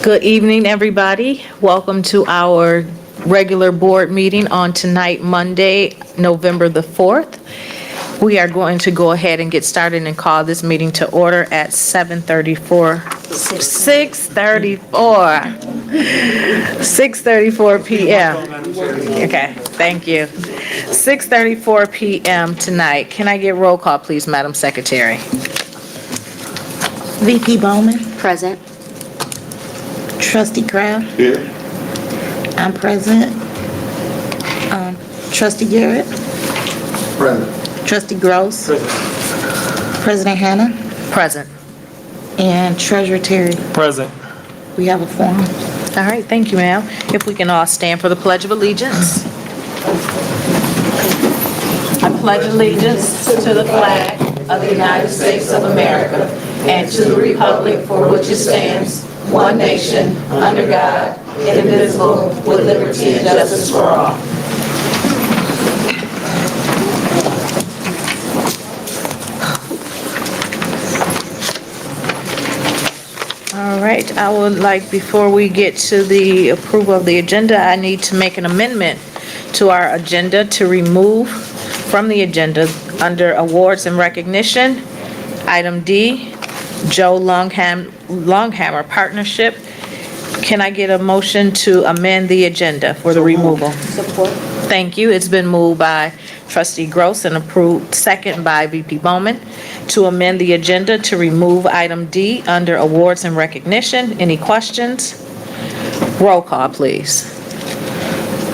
Good evening, everybody. Welcome to our regular board meeting on tonight, Monday, November the 4th. We are going to go ahead and get started and call this meeting to order at 6:34 p.m. Okay, thank you. 6:34 p.m. tonight. Can I get roll call, please, Madam Secretary? VP Bowman, Present. Trustee Kraft, Here. I'm present. Trustee Garrett, Present. Trustee Gross, President Hannah, Present. and Treasurer Terry. Present. We have a forum. All right, thank you, ma'am. If we can all stand for the Pledge of Allegiance. I pledge allegiance to the flag of the United States of America and to the republic for which it stands, one nation, under God, indivisible, with liberty and justice for all. All right, I would like, before we get to the approval of the agenda, I need to make an amendment to our agenda to remove from the agenda under awards and recognition, item D, Joe Longhammer Partnership. Can I get a motion to amend the agenda for the removal? Support. Thank you. It's been moved by Trustee Gross and approved, second by VP Bowman, to amend the agenda to remove item D under awards and recognition. Any questions? Roll call, please.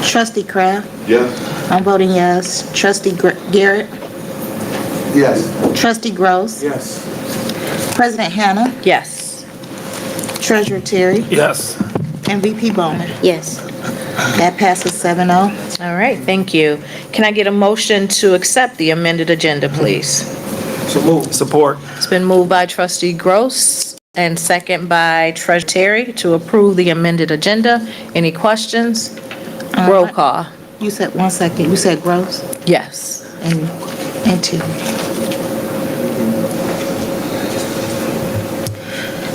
Trustee Kraft, Yes. I'm voting yes. Trustee Garrett, Yes. Trustee Gross, Yes. President Hannah, Yes. Treasurer Terry, Yes. and VP Bowman. Yes. That passes 7-0. All right, thank you. Can I get a motion to accept the amended agenda, please? So move. Support. It's been moved by Trustee Gross and second by Treasurer Terry to approve the amended agenda. Any questions? Roll call. You said, one second, you said Gross Yes. and two.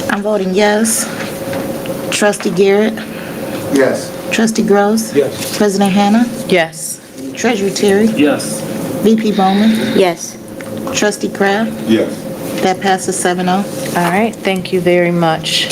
I'm voting yes. Trustee Garrett, Yes. Trustee Gross, Yes. President Hannah, Yes. Treasurer Terry, Yes. VP Bowman, Yes. Trustee Kraft. Yes. That passes 7-0. All right, thank you very much.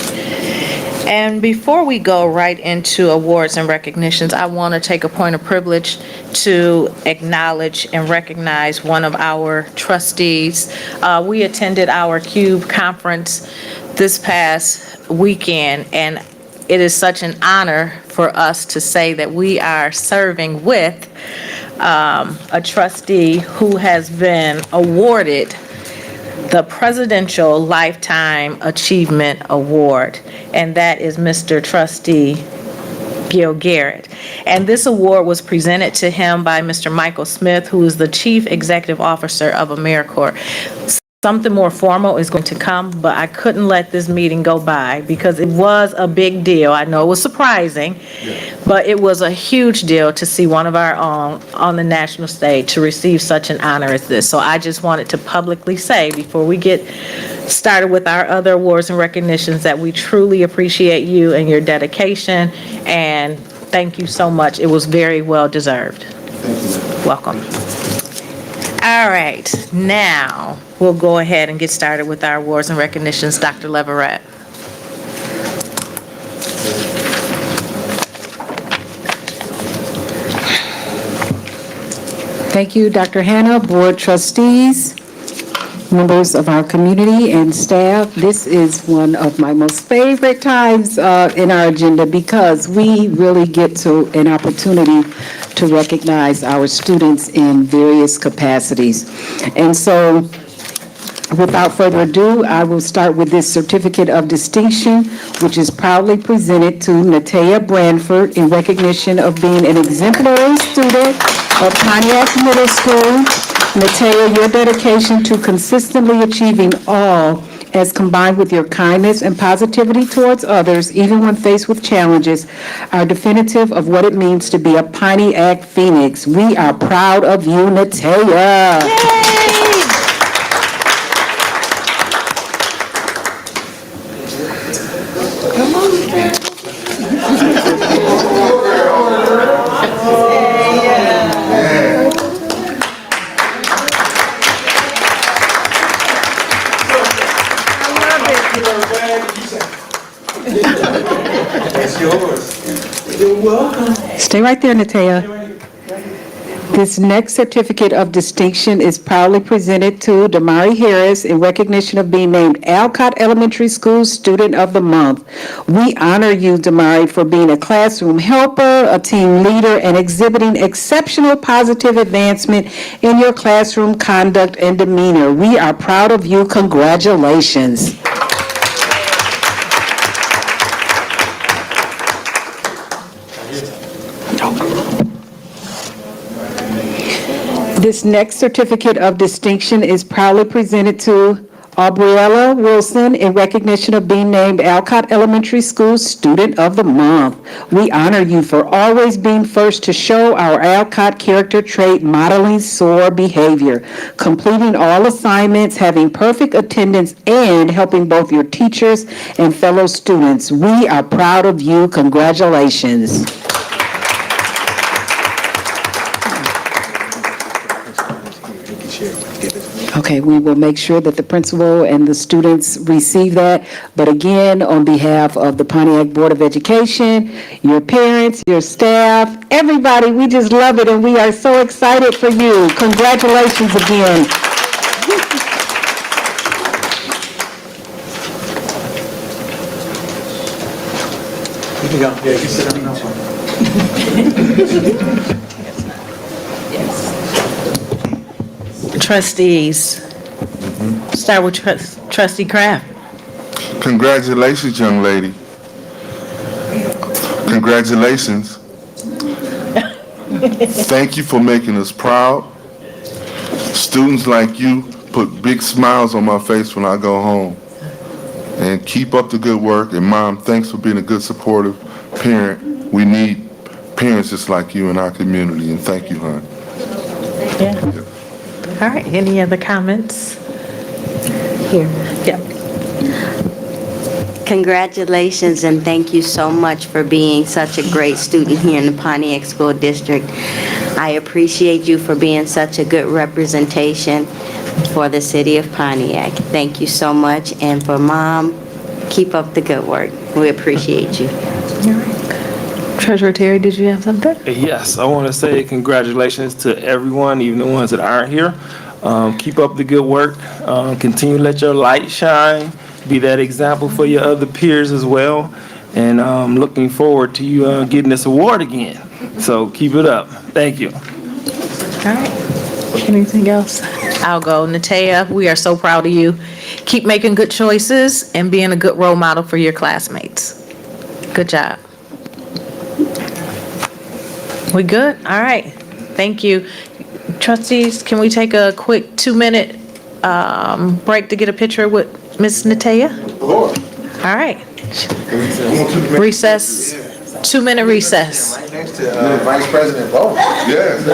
And before we go right into awards and recognitions, I want to take a point of privilege to acknowledge and recognize one of our trustees. We attended our CUBE conference this past weekend, and it is such an honor for us to say that we are serving with a trustee who has been awarded the Presidential Lifetime Achievement Award, and that is Mr. Trustee Gil Garrett. And this award was presented to him by Mr. Michael Smith, who is the Chief Executive Officer of AmeriCorps. Something more formal is going to come, but I couldn't let this meeting go by because it was a big deal. I know it was surprising, but it was a huge deal to see one of our own on the national stage to receive such an honor as this. So I just wanted to publicly say, before we get started with our other awards and recognitions, that we truly appreciate you and your dedication, and thank you so much. It was very well deserved. Welcome. All right, now we'll go ahead and get started with our awards and recognitions. Dr. Leverett. Thank you, Dr. Hannah, board trustees, members of our community and staff. This is one of my most favorite times in our agenda because we really get to an opportunity to recognize our students in various capacities. And so, without further ado, I will start with this certificate of distinction, which is proudly presented to Natea Branford in recognition of being an exemplary student of Pontiac Middle School. Natea, your dedication to consistently achieving all, as combined with your kindness and positivity towards others, even when faced with challenges, are definitive of what it means to be a Pontiac Phoenix. We are proud of you, Natea. Stay right there, Natea. This next certificate of distinction is proudly presented to Damari Harris in recognition of being named Alcott Elementary School Student of the Month. We honor you, Damari, for being a classroom helper, a team leader, and exhibiting exceptional positive advancement in your classroom conduct and demeanor. We are proud of you. Congratulations. This next certificate of distinction is proudly presented to Aubriella Wilson in recognition of being named Alcott Elementary School Student of the Month. We honor you for always being first to show our Alcott character trait, modeling SOAR behavior, completing all assignments, having perfect attendance, and helping both your teachers and fellow students. We are proud of you. Congratulations. Okay, we will make sure that the principal and the students receive that. But again, on behalf of the Pontiac Board of Education, your parents, your staff, everybody, we just love it and we are so excited for you. Congratulations again. You can go. Yeah, you sit down now. Trustees. Start with Trustee Kraft. Congratulations, young lady. Congratulations. Thank you for making us proud. Students like you put big smiles on my face when I go home. And keep up the good work. And Mom, thanks for being a good supportive parent. We need parents just like you in our community. And thank you, hon. Yeah. All right, any other comments? Here. Yep. Congratulations and thank you so much for being such a great student here in the Pontiac School District. I appreciate you for being such a good representation for the city of Pontiac. Thank you so much. And for Mom, keep up the good work. We appreciate you. Treasurer Terry, did you have something? Yes, I want to say congratulations to everyone, even the ones that aren't here. Keep up the good work. Continue to let your light shine. Be that example for your other peers as well. And I'm looking forward to you getting this award again. So keep it up. Thank you. All right. Anything else? I'll go. Natea, we are so proud of you. Keep making good choices and being a good role model for your classmates. Good job. We good? All right. Thank you. Trustees, can we take a quick 2-minute break to get a picture with Ms. Natea? All right. Recess, 2-minute recess. Right next to Vice President Bowman. Yes,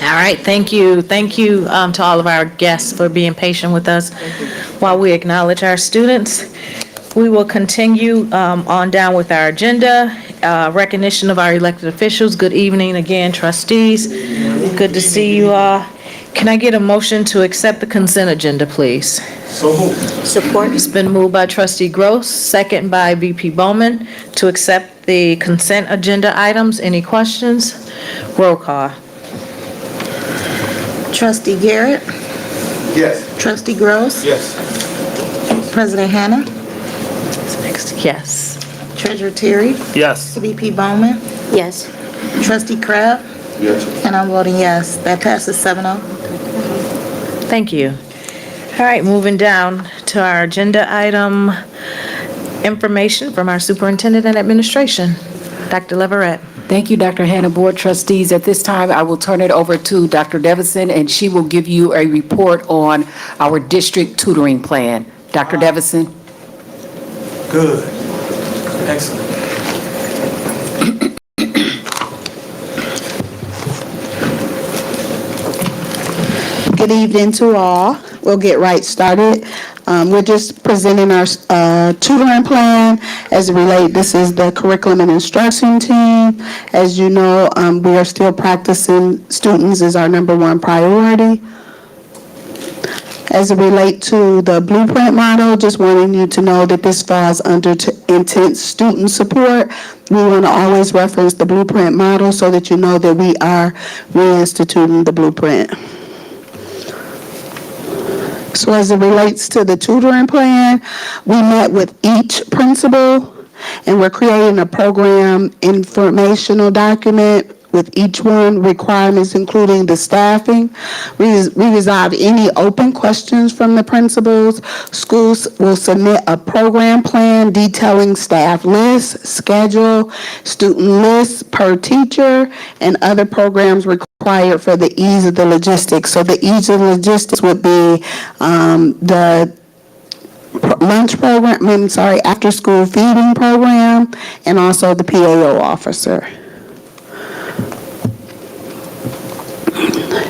All right, thank you. Thank you to all of our guests for being patient with us while we acknowledge our students. We will continue on down with our agenda. Recognition of our elected officials. Good evening again, trustees. Good to see you all. Can I get a motion to accept the consent agenda, please? Support. It's been moved by trustee Gross, second by VP Bowman, to accept the consent agenda items. Any questions? Roll call. Trustee Garrett, Yes. Trustee Gross, Yes. President Hannah, Next, yes. Treasurer Terry, Yes. VP Bowman, Yes. Trustee Crab, yes. and I'm voting yes. That passes 7-0. Thank you. All right, moving down to our agenda item, information from our superintendent and administration. Dr. Leverett. Thank you, Dr. Hannah. Board trustees, at this time, I will turn it over to Dr. Devison, and she will give you a report on our district tutoring plan. Dr. Devison? Good. Excellent. Good evening to all. We'll get right started. We're just presenting our tutoring plan as it relates. This is the curriculum and instruction team. As you know, we are still practicing. Students is our #1 priority. As it relates to the blueprint model, just wanting you to know that this falls under intense student support. We want to always reference the blueprint model so that you know that we are reinstituting the blueprint. So as it relates to the tutoring plan, we met with each principal, and we're creating a program informational document with each one, requirements including the staffing. We resolved any open questions from the principals. Schools will submit a program plan detailing staff lists, schedule, student lists per teacher, and other programs required for the ease of the logistics. So the ease of logistics would be the lunch program, after school feeding program, and also the PAO officer.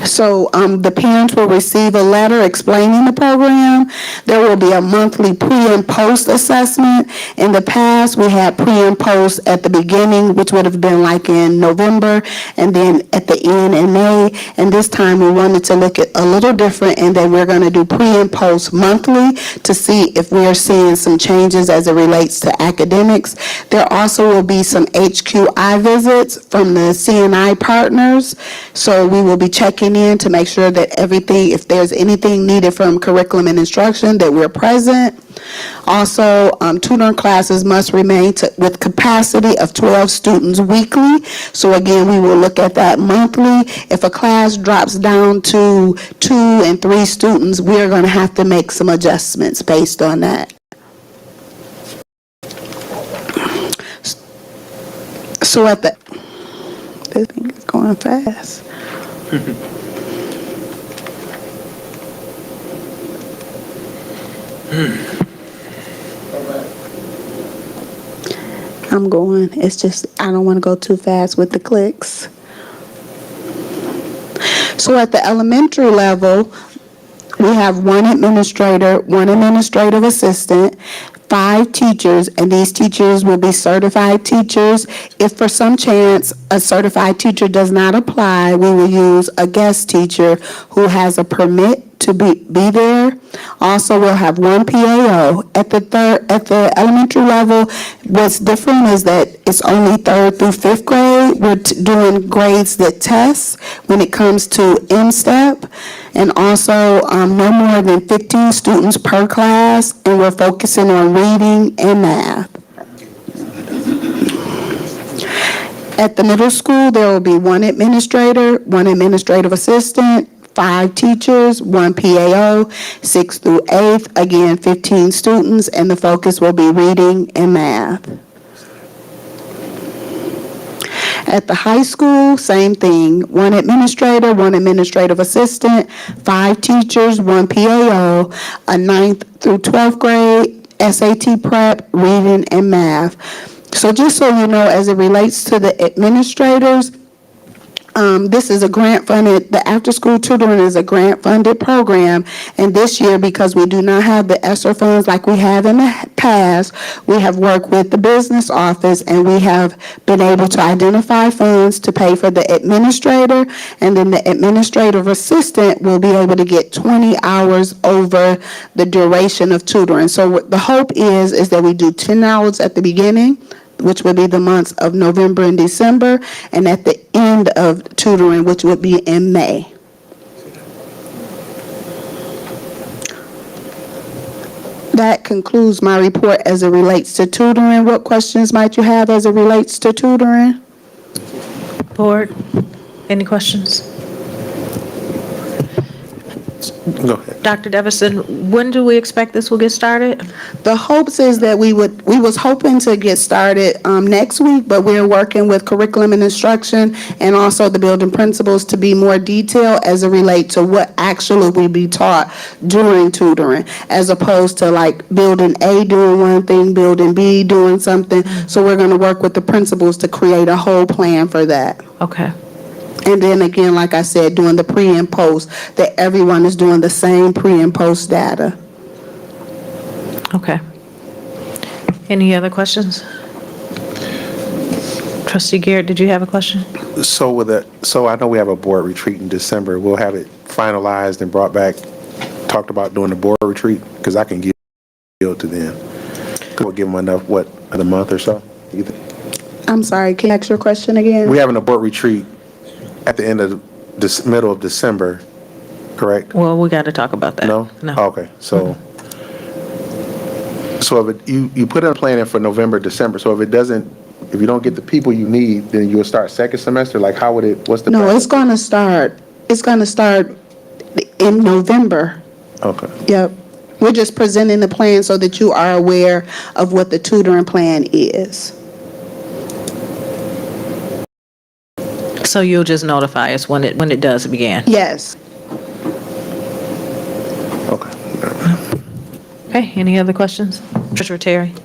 So the parents will receive a letter explaining the program. There will be a monthly pre and post assessment. In the past, we had pre and post at the beginning, which would have been like in November, and then at the end in May. And this time, we wanted to look at a little different, and then we're going to do pre and post monthly to see if we are seeing some changes as it relates to academics. There also will be some HQI visits from the CNI partners. So we will be checking in to make sure that everything, if there's anything needed from curriculum and instruction, that we're present. Also, tutoring classes must remain with capacity of 12 students weekly. So again, we will look at that monthly. If a class drops down to 2 and 3 students, we're going to have to make some adjustments based on that. So at the, this thing is going fast. I'm going, it's just, I don't want to go too fast with the clicks. So at the elementary level, we have one administrator, one administrative assistant, 5 teachers, and these teachers will be certified teachers. If for some chance a certified teacher does not apply, we will use a guest teacher who has a permit to be there. Also, we'll have 1 PAO. At the elementary level, what's different is that it's only 3rd through 5th grade. We're doing grades that test when it comes to M-STEP, and also no more than 15 students per class, and we're focusing on reading and math. At the middle school, there will be 1 administrator, 1 administrative assistant, 5 teachers, 1 PAO, 6th through 8th, again, 15 students, and the focus will be reading and math. At the high school, same thing, 1 administrator, 1 administrative assistant, 5 teachers, 1 PAO, a 9th through 12th grade, SAT prep, reading, and math. So just so you know, as it relates to the administrators, this is a grant-funded, the after-school tutoring is a grant-funded program, and this year, because we do not have the ESSER funds like we have in the past, we have worked with the business office, and we have been able to identify funds to pay for the administrator, and then the administrative assistant will be able to get 20 hours over the duration of tutoring. So what the hope is that we do 10 hours at the beginning, which would be the months of November and December, and at the end of tutoring, which would be in May. That concludes my report as it relates to tutoring. What questions might you have as it relates to tutoring? Board, any questions? Go ahead. Dr. Devison, when do we expect this will get started? The hopes is that we was hoping to get started next week, but we're working with curriculum and instruction and also the building principals to be more detailed as it relates to what actually will be taught during tutoring, as opposed to like building A doing one thing, building B doing something. So we're going to work with the principals to create a whole plan for that. Okay. And then again, like I said, doing the pre and post, that everyone is doing the same pre and post data. Okay. Any other questions? Trustee Garrett, did you have a question? So I know we have a board retreat in December. We'll have it finalized and brought back, talked about doing the board retreat, because I can give it to them. We'll give them enough, a month or so? Either. I'm sorry, can you ask your question again? We're having a board retreat at the end of this middle of December, correct? Well, we got to talk about that. No? No. Okay, so if you put in a plan in for November, December, so if you don't get the people you need, then you'll start second semester? Like how would what's the No, process? it's going to start in November. Okay. Yep. We're just presenting the plan so that you are aware of what the tutoring plan is. So you'll just notify us when it does begin? Yes. Okay. Okay, any other questions? Treasurer Terry?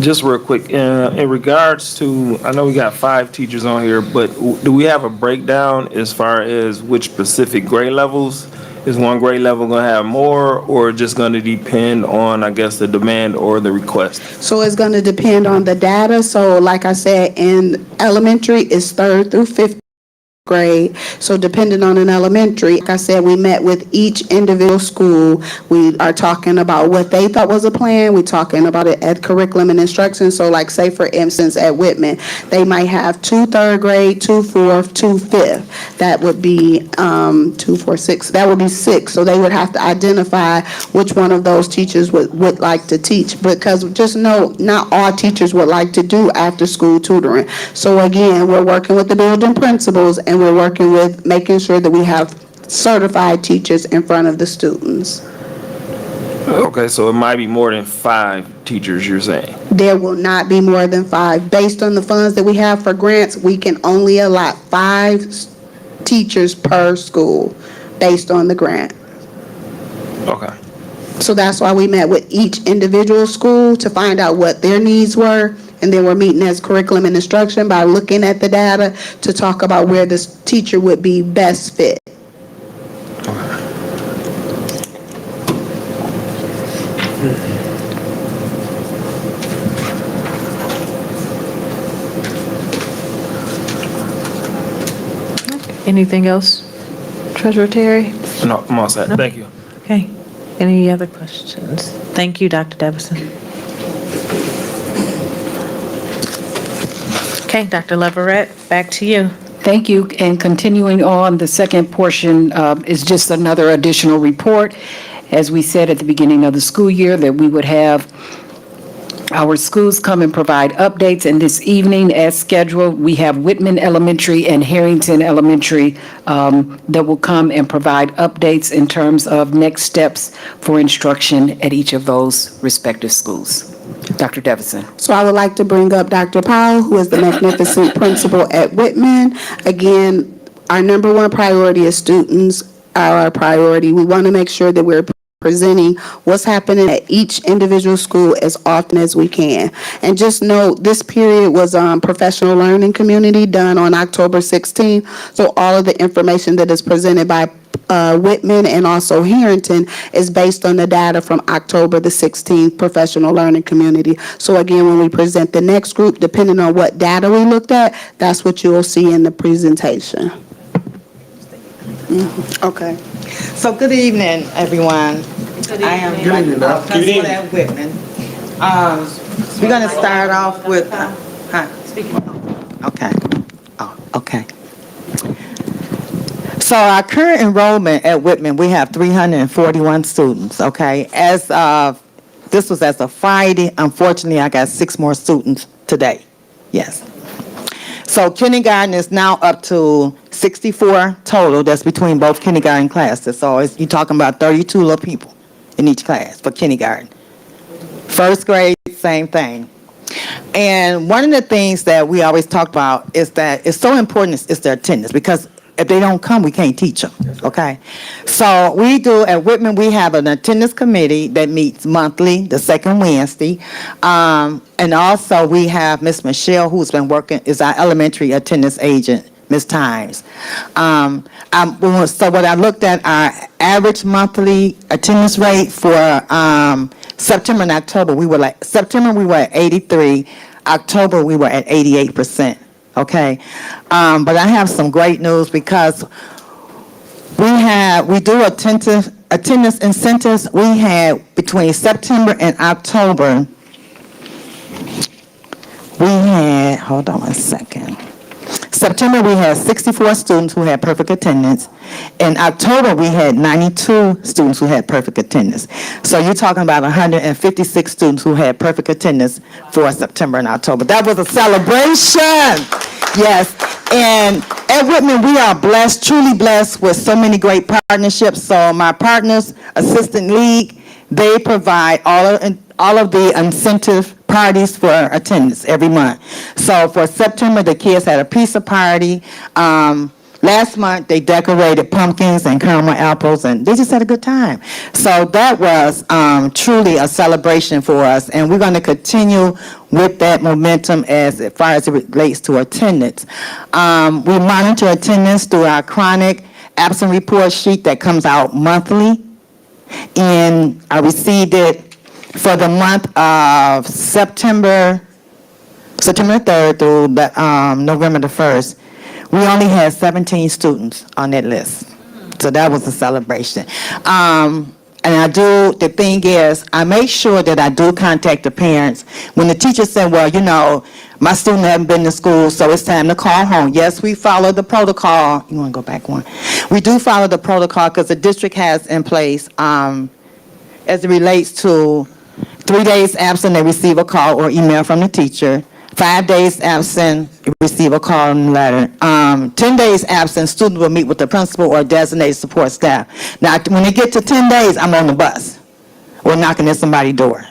Just real quick, in regards to, I know we got 5 teachers on here, but do we have a breakdown as far as which specific grade levels? Is one grade level gonna have more, or just gonna depend on, I guess, the demand or the request? So it's going to depend on the data. So like I said, in elementary, it's 3rd through 5th grade. So depending on an elementary, like I said, we met with each individual school. We are talking about what they thought was a plan. We're talking about it at curriculum and instruction. So like say for instance at Whitman, they might have 2 3rd grade, 2 4th, 2 5th. That would be 2, 4, 6. That would be 6. So they would have to identify which one of those teachers would like to teach, because just know not all teachers would like to do after school tutoring. So again, we're working with the building principals, and we're working with making sure that we have certified teachers in front of the students. Okay, so it might be more than 5 teachers, you're saying? There will not be more than 5. Based on the funds that we have for grants, we can only allot 5 teachers per school based on the grant. Okay. So that's why we met with each individual school to find out what their needs were. And then we're meeting as curriculum and instruction by looking at the data to talk about where this teacher would be best fit. Anything else? Treasurer Terry? No, I'm all set. Thank you. Okay. Any other questions? Thank you, Dr. Davison. Okay, Dr. Leverett, back to you. Thank you. And continuing on, the second portion is just another additional report. As we said at the beginning of the school year, that we would have our schools come and provide updates, and this evening, as scheduled, we have Whitman Elementary and Harrington Elementary that will come and provide updates in terms of next steps for instruction at each of those respective schools. Dr. Davison. So I would like to bring up Dr. Powell, who is the magnificent principal at Whitman. Again, our number one priority is students are our priority. We want to make sure that we're presenting what's happening at each individual school as often as we can. And just know this period was professional learning community done on October 16th. So all of the information that is presented by Whitman and also Harrington is based on the data from October the 16th professional learning community. So again, when we present the next group, depending on what data we looked at, that's what you will see in the presentation. Okay. So good evening, everyone. I am principal at Whitman. We're going to start off with, okay. Oh, okay. So our current enrollment at Whitman, we have 341 students, okay? As of, this was as of Friday, unfortunately, I got 6 more students today, yes. So kindergarten is now up to 64 total. That's between both kindergarten classes. So you're talking about 32 little people in each class for kindergarten. First grade, same thing. And one of the things that we always talk about is that it's so important is their attendance, because if they don't come, we can't teach them, okay? So we do, at Whitman, we have an attendance committee that meets monthly, the second Wednesday. And also we have Miss Michelle, who's been working, is our elementary attendance agent, Miss Times. So what I looked at, our average monthly attendance rate for September and October, September we were at 83, October we were at 88%. Okay, but I have some great news, because we do attendance incentives. We had between September and October, we had, hold on one second. September, we had 64 students who had perfect attendance. In October, we had 92 students who had perfect attendance. So you're talking about 156 students who had perfect attendance for September and October. That was a celebration. Yes. And at Whitman, we are blessed, truly blessed, with so many great partnerships. So my partners, Assistant League, they provide all of the incentive parties for attendance every month. So for September, the kids had a pizza party. Last month, they decorated pumpkins and caramel apples, and they just had a good time. So that was truly a celebration for us, and we're going to continue with that momentum as far as it relates to attendance. We monitor attendance through our chronic absent report sheet that comes out monthly, and I received it for the month of September 3rd through November the 1st. We only had 17 students on that list. So that was a celebration. And the thing is, I make sure that I do contact the parents. When the teacher said, well, my student hasn't been to school, so it's time to call home. Yes, we follow the protocol. You want to go back one? We do follow the protocol because the district has in place, as it relates to 3 days absent, they receive a call or email from the teacher. 5 days absent, receive a call and letter. 10 days absent, student will meet with the principal or designated support staff. Now, when they get to 10 days, I'm on the bus or knocking at somebody's door.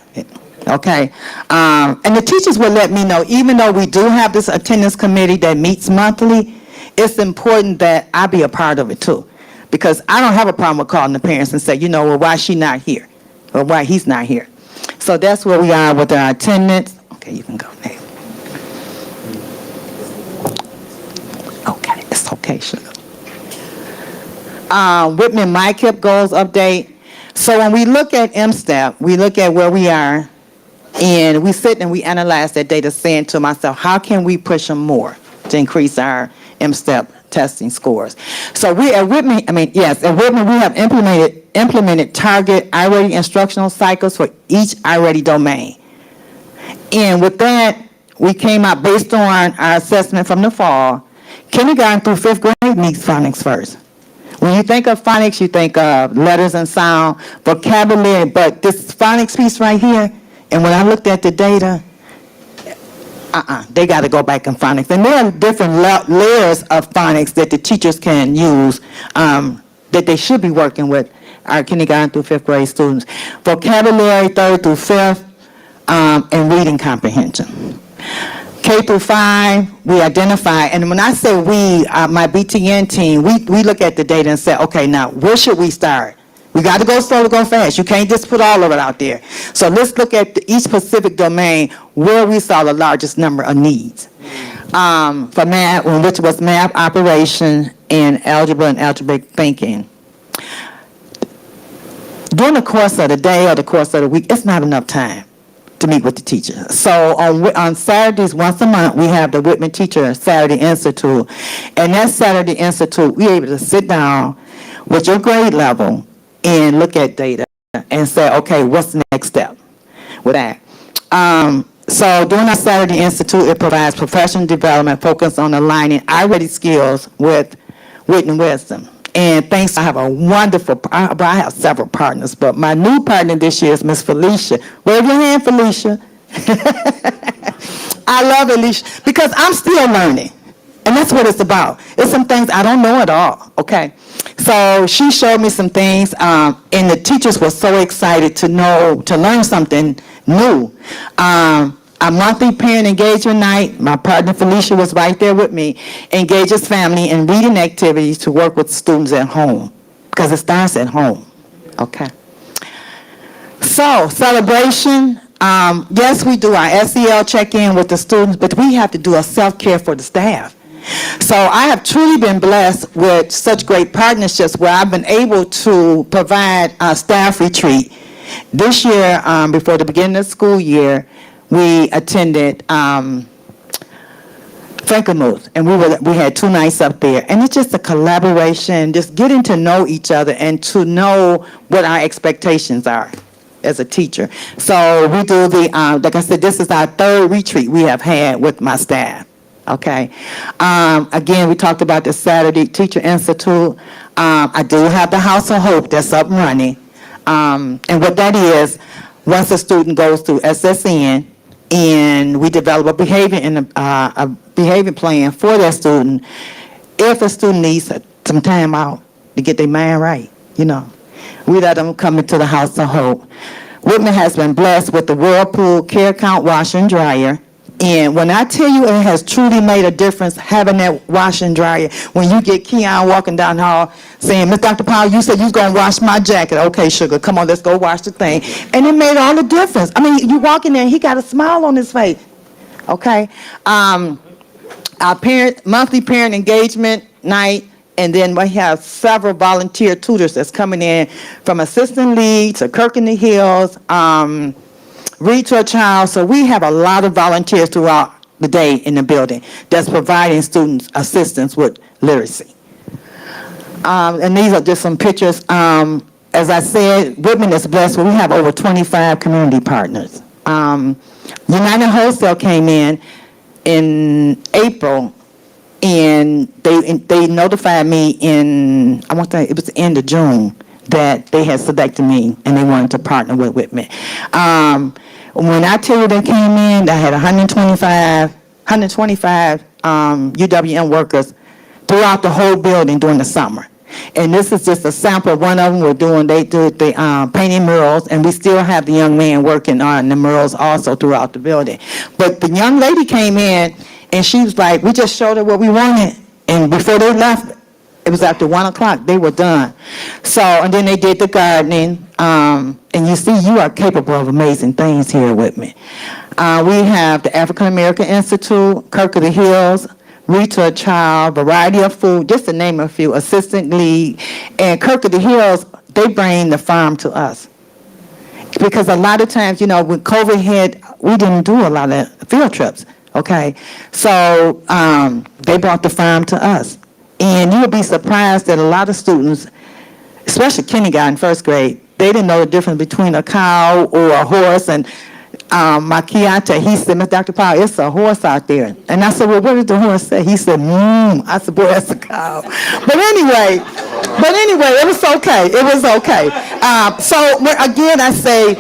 Okay? And the teachers will let me know, even though we do have this attendance committee that meets monthly, it's important that I be a part of it too. Because I don't have a problem with calling the parents and say, well, why is she not here? Or why he's not here? So that's where we are with our attendance. Okay, you can go next. Okay, it's okay, sugar. Whitman MyKIP goals update. So when we look at MSTEP, we look at where we are, and we sit and we analyze that data, saying to myself, how can we push them more to increase our MSTEP testing scores? So at Whitman, we have implemented target I-ready instructional cycles for each I-ready domain. And with that, we came out based on our assessment from the fall. Kindergarten through 5th grade needs phonics first. When you think of phonics, you think of letters and sound, vocabulary, but this phonics piece right here, and when I looked at the data, they got to go back in phonics. And there are different layers of phonics that the teachers can use that they should be working with our kindergarten through 5th grade students. Vocabulary, 3rd through 5th, and reading comprehension. K through 5, we identify, and when I say we, my BTN team, we look at the data and say, okay, now where should we start? We got to go slow to go fast. You can't just put all of it out there. So let's look at each specific domain where we saw the largest number of needs. For math, which was math operation and algebraic thinking. During the course of the day or the course of the week, it's not enough time to meet with the teacher. So on Saturdays, once a month, we have the Whitman Teacher Saturday Institute. And that Saturday Institute, we're able to sit down with your grade level and look at data and say, okay, what's the next step with that? So during our Saturday Institute, it provides professional development focused on aligning I-ready skills with Whitman wisdom. And thanks, I have I have several partners, but my new partner this year is Miss Felicia. Wave your hand, Felicia. I love Felicia because I'm still learning. And that's what it's about. It's some things I don't know at all, okay? So she showed me some things, and the teachers were so excited to learn something new. Our monthly parent engagement night, my partner Felicia was right there with me, engages family in reading activities to work with students at home, because it starts at home, okay? So, celebration, yes, we do our SEL check-in with the students, but we have to do a self-care for the staff. So I have truly been blessed with such great partnerships where I've been able to provide a staff retreat. This year, before the beginning of the school year, we attended Frankenmuth, and we had 2 nights up there. And it's just a collaboration, just getting to know each other and to know what our expectations are as a teacher. So we do like I said, this is our 3rd retreat we have had with my staff. Okay. Again, we talked about the Saturday Teacher Institute. I do have the House of Hope that's up and running. And what that is, once a student goes through SSN, and we develop a behavior plan for that student, if a student needs some time out to get their mind right, we let them come into the House of Hope. Whitman has been blessed with the Whirlpool Care Count washer and dryer, And when I tell you it has truly made a difference having that wash and dryer, when you get Keon walking down the hall saying, Miss Dr. Powell, you said you was going to wash my jacket. Okay, sugar, come on, let's go wash the thing. And it made all the difference. I mean, you walk in there and he got a smile on his face. Okay? Our monthly parent engagement night, and then we have several volunteer tutors that's coming in from Assistant Lead to Kirk in the Hills, Read to a Child. So we have a lot of volunteers throughout the day in the building that's providing students assistance with literacy. And these are just some pictures. As I said, Whitman is blessed. We have over 25 community partners. United Wholesale came in April, and they notified me I want to say it was the end of June, that they had selected me and they wanted to partner with Whitman. When I tell you they came in, I had 125 UWM workers throughout the whole building during the summer. And this is just a sample. One of them they did the painting murals, and we still have the young man working on the murals also throughout the building. But the young lady came in, and she was like, we just showed her what we wanted. And before they left, it was after 1 o'clock, they were done. So, and then they did the gardening. And you see, you are capable of amazing things here with me. We have the African American Institute, Kirk of the Hills, Read to a Child, Variety of Food, just to name a few, Assistant League. And Kirk of the Hills, they bring the farm to us. Because a lot of times, when COVID hit, we didn't do a lot of field trips, okay? So they brought the farm to us. And you'll be surprised that a lot of students, especially kindergarten, first grade, they didn't know the difference between a cow or a horse. And my Keontae, he said, Miss Dr. Powell, it's a horse out there. And I said, well, what did the horse say? He said, I said, boy, that's a cow. But anyway, it was okay. It was okay. So again, I say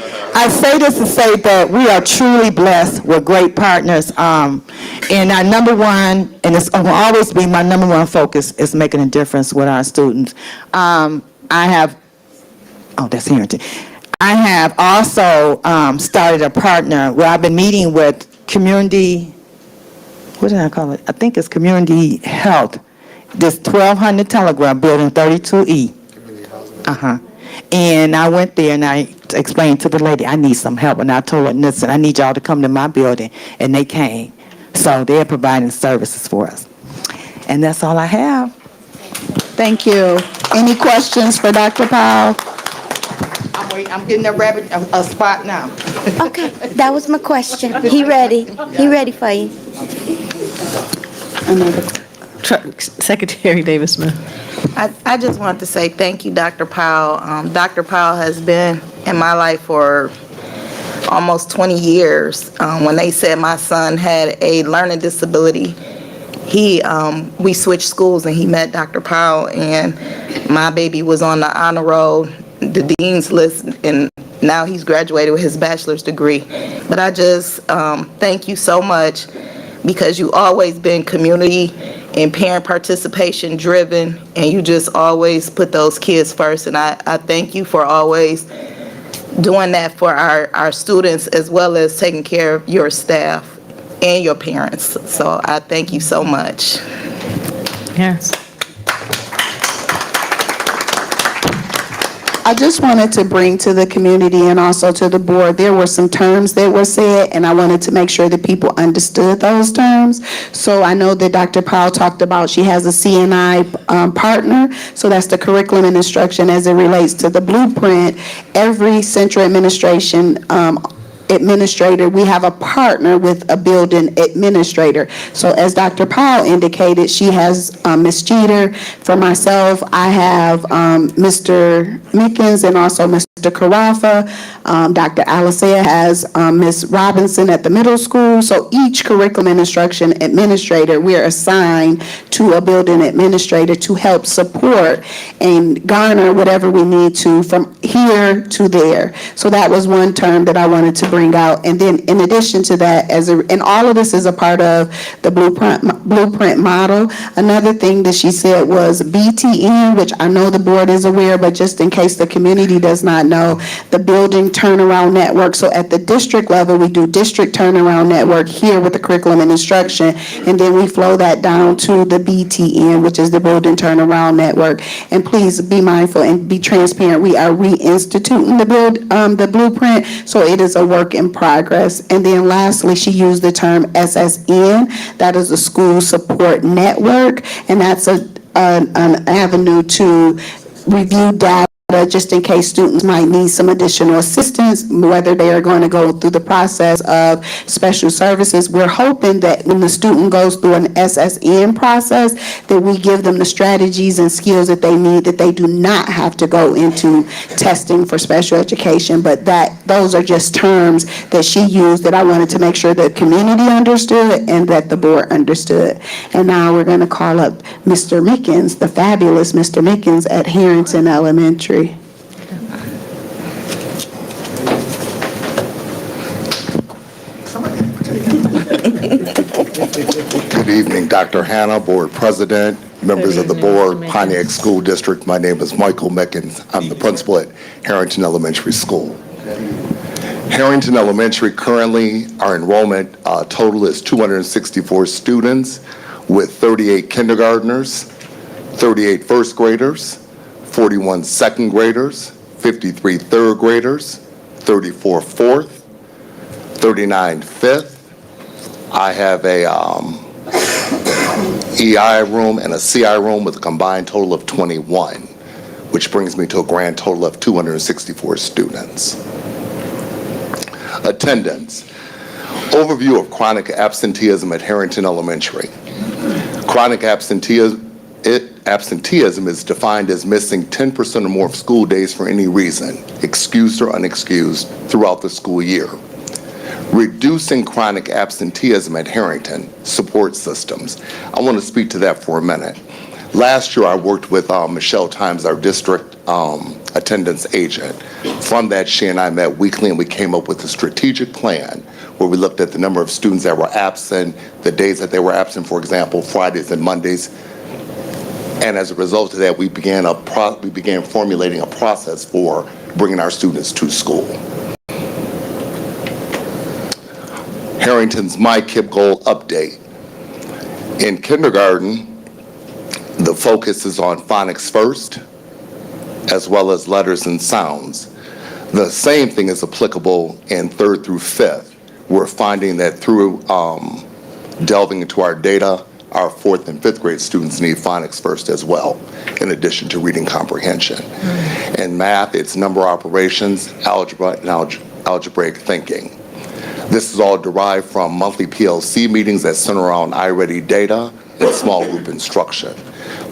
this to say that we are truly blessed with great partners. And our number one, and it's will always be my number one focus, is making a difference with our students. I have also started a partner where I've been meeting with community, what did I call it? I think it's community health. This 1200 Telegraph Building 32E. And I went there and I explained to the lady, I need some help. And I told her, listen, I need y'all to come to my building. And they came. So they're providing services for us. And that's all I have. Thank you. Any questions for Dr. Powell? I'm getting a spot now. Okay, that was my question. He ready for you. Secretary Davis Smith. I just want to say thank you, Dr. Powell. Dr. Powell has been in my life for almost 20 years. When they said my son had a learning disability, we switched schools and he met Dr. Powell, and my baby was on the honor roll, the dean's list, and now he's graduated with his bachelor's degree. But I just thank you so much, because you always been community and parent participation driven, and you just always put those kids first. And I thank you for always doing that for our students, as well as taking care of your staff and your parents. So I thank you so much. Yes. I just wanted to bring to the community and also to the board, there were some terms that were said, and I wanted to make sure that people understood those terms. So I know that Dr. Powell talked about she has a CNI partner, so that's the curriculum and instruction as it relates to the blueprint. Every central administration administrator, we have a partner with a building administrator. So as Dr. Powell indicated, she has Ms. Jeter. For myself, I have Mr. Mickens and also Mr. Carafa. Dr. Alicea has Ms. Robinson at the middle school. So each curriculum and instruction administrator, we're assigned to a building administrator to help support and garner whatever we need to from here to there. So that was one term that I wanted to bring out. And then in addition to that, and all of this is a part of the blueprint model. Another thing that she said was BTN, which I know the board is aware, but just in case the community does not know, the building turnaround network. So at the district level, we do district turnaround network here with the curriculum and instruction, and then we flow that down to the BTN, which is the building turnaround network. And please be mindful and be transparent. We are reinstituting the blueprint, so it is a work in progress. And then lastly, she used the term SSN. That is a school support network, and that's an avenue to review data just in case students might need some additional assistance, whether they are going to go through the process of special services. We're hoping that when the student goes through an SSN process, that we give them the strategies and skills that they need, that they do not have to go into testing for special education, but that those are just terms that she used that I wanted to make sure the community understood and that the board understood. And now we're going to call up Mr. Mickens, the fabulous Mr. Mickens at Harrington Elementary. Good evening, Dr. Hannah, Board President, members of the board, Pontiac School District. My name is Michael Mickens. I'm the principal at Harrington Elementary School. Harrington Elementary currently, our enrollment total is 264 students with 38 kindergartners, 38 first graders, 41 second graders, 53 third graders, 34 fourth, 39 fifth. I have a EI room and a CI room with a combined total of 21, which brings me to a grand total of 264 students. Attendance. Overview of chronic absenteeism at Harrington Elementary. Chronic absenteeism is defined as missing 10% or more of school days for any reason, excused or unexcused, throughout the school year. Reducing chronic absenteeism at Harrington support systems. I want to speak to that for a minute. Last year, I worked with Michelle Times, our district attendance agent. From that, she and I met weekly, and we came up with a strategic plan where we looked at the number of students that were absent, the days that they were absent, for example, Fridays and Mondays. And as a result of that, we began formulating a process for bringing our students to school. Harrington's My KIPP Goal update. In kindergarten, the focus is on phonics first, as well as letters and sounds. The same thing is applicable in third through fifth. We're finding that through delving into our data, our fourth and fifth grade students need phonics first as well, in addition to reading comprehension. In math, it's number operations, algebra, and algebraic thinking. This is all derived from monthly PLC meetings that center around iReady data and small group instruction.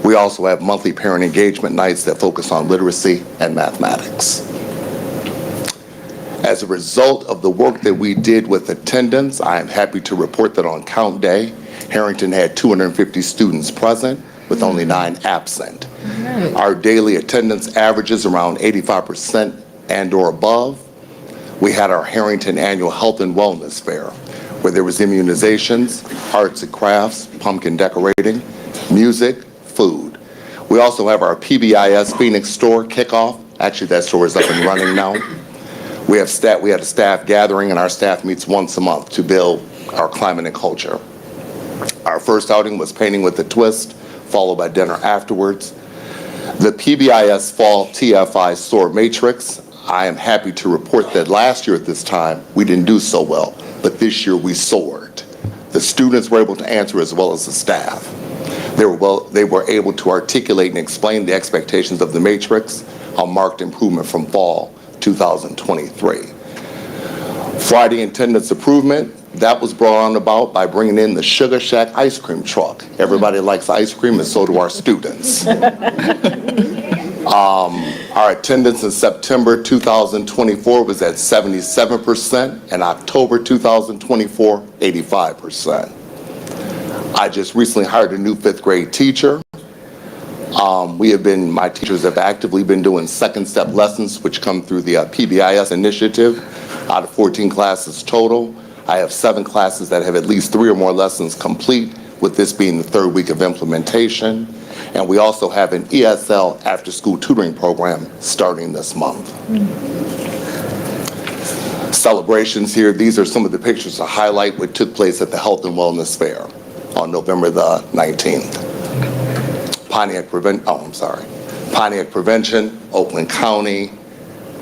We also have monthly parent engagement nights that focus on literacy and mathematics. As a result of the work that we did with attendance, I am happy to report that on count day, Harrington had 250 students present with only 9 absent. Our daily attendance averages around 85% and or above. We had our Harrington Annual Health and Wellness Fair, where there was immunizations, arts and crafts, pumpkin decorating, music, food. We also have our PBIS Phoenix store kickoff. Actually, that store is up and running now. We had a staff gathering, and our staff meets once a month to build our climate and culture. Our first outing was painting with a twist, followed by dinner afterwards. The PBIS Fall TFI store matrix, I am happy to report that last year at this time, we didn't do so well, but this year we soared. The students were able to answer as well as the staff. They were able to articulate and explain the expectations of the matrix, a marked improvement from fall 2023. Friday attendance improvement, that was brought on about by bringing in the Sugar Shack ice cream truck. Everybody likes ice cream, and so do our students. Our attendance in September 2024 was at 77%, and October 2024, 85%. I just recently hired a new 5th grade teacher. My teachers have actively been doing second step lessons, which come through the PBIS initiative. Out of 14 classes total, I have 7 classes that have at least 3 or more lessons complete, with this being the 3rd week of implementation. And we also have an ESL after-school tutoring program starting this month. Celebrations here, these are some of the pictures to highlight what took place at the Health and Wellness Fair on November the 19th. Pontiac Prevention, Oakland County,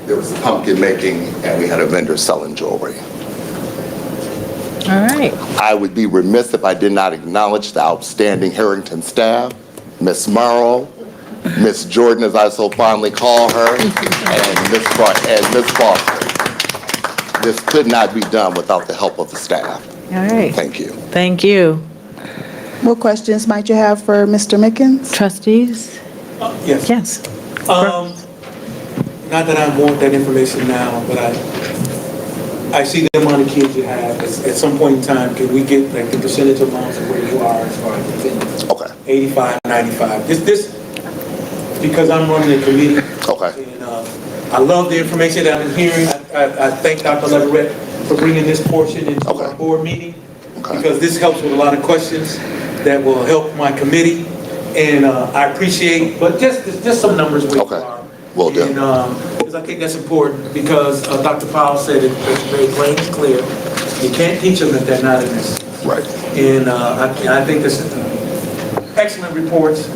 there was pumpkin making, and we had a vendor selling jewelry. All right. I would be remiss if I did not acknowledge the outstanding Harrington staff, Miss Morrow, Miss Jordan, as I so fondly call her, and Miss Foster. This could not be done without the help of the staff. All right. Thank you. Thank you. What questions might you have for Mr. Mickens? Trustees? Yes. Yes. Not that I want that information now, but I see the amount of kids you have. At some point in time, can we get like the percentage amounts of where you are as far as attendance? Okay. 85, 95. This, because I'm running a committee. Okay. And I love the information that I'm hearing. I thank Dr. Leverett for bringing this portion into our board meeting, because this helps with a lot of questions that will help my committee. And I appreciate, but just some numbers where you are. Will do. Because I think that's important, because Dr. Powell said it very plain and clear. You can't teach them if they're not in this. Right. And I think this is excellent reports.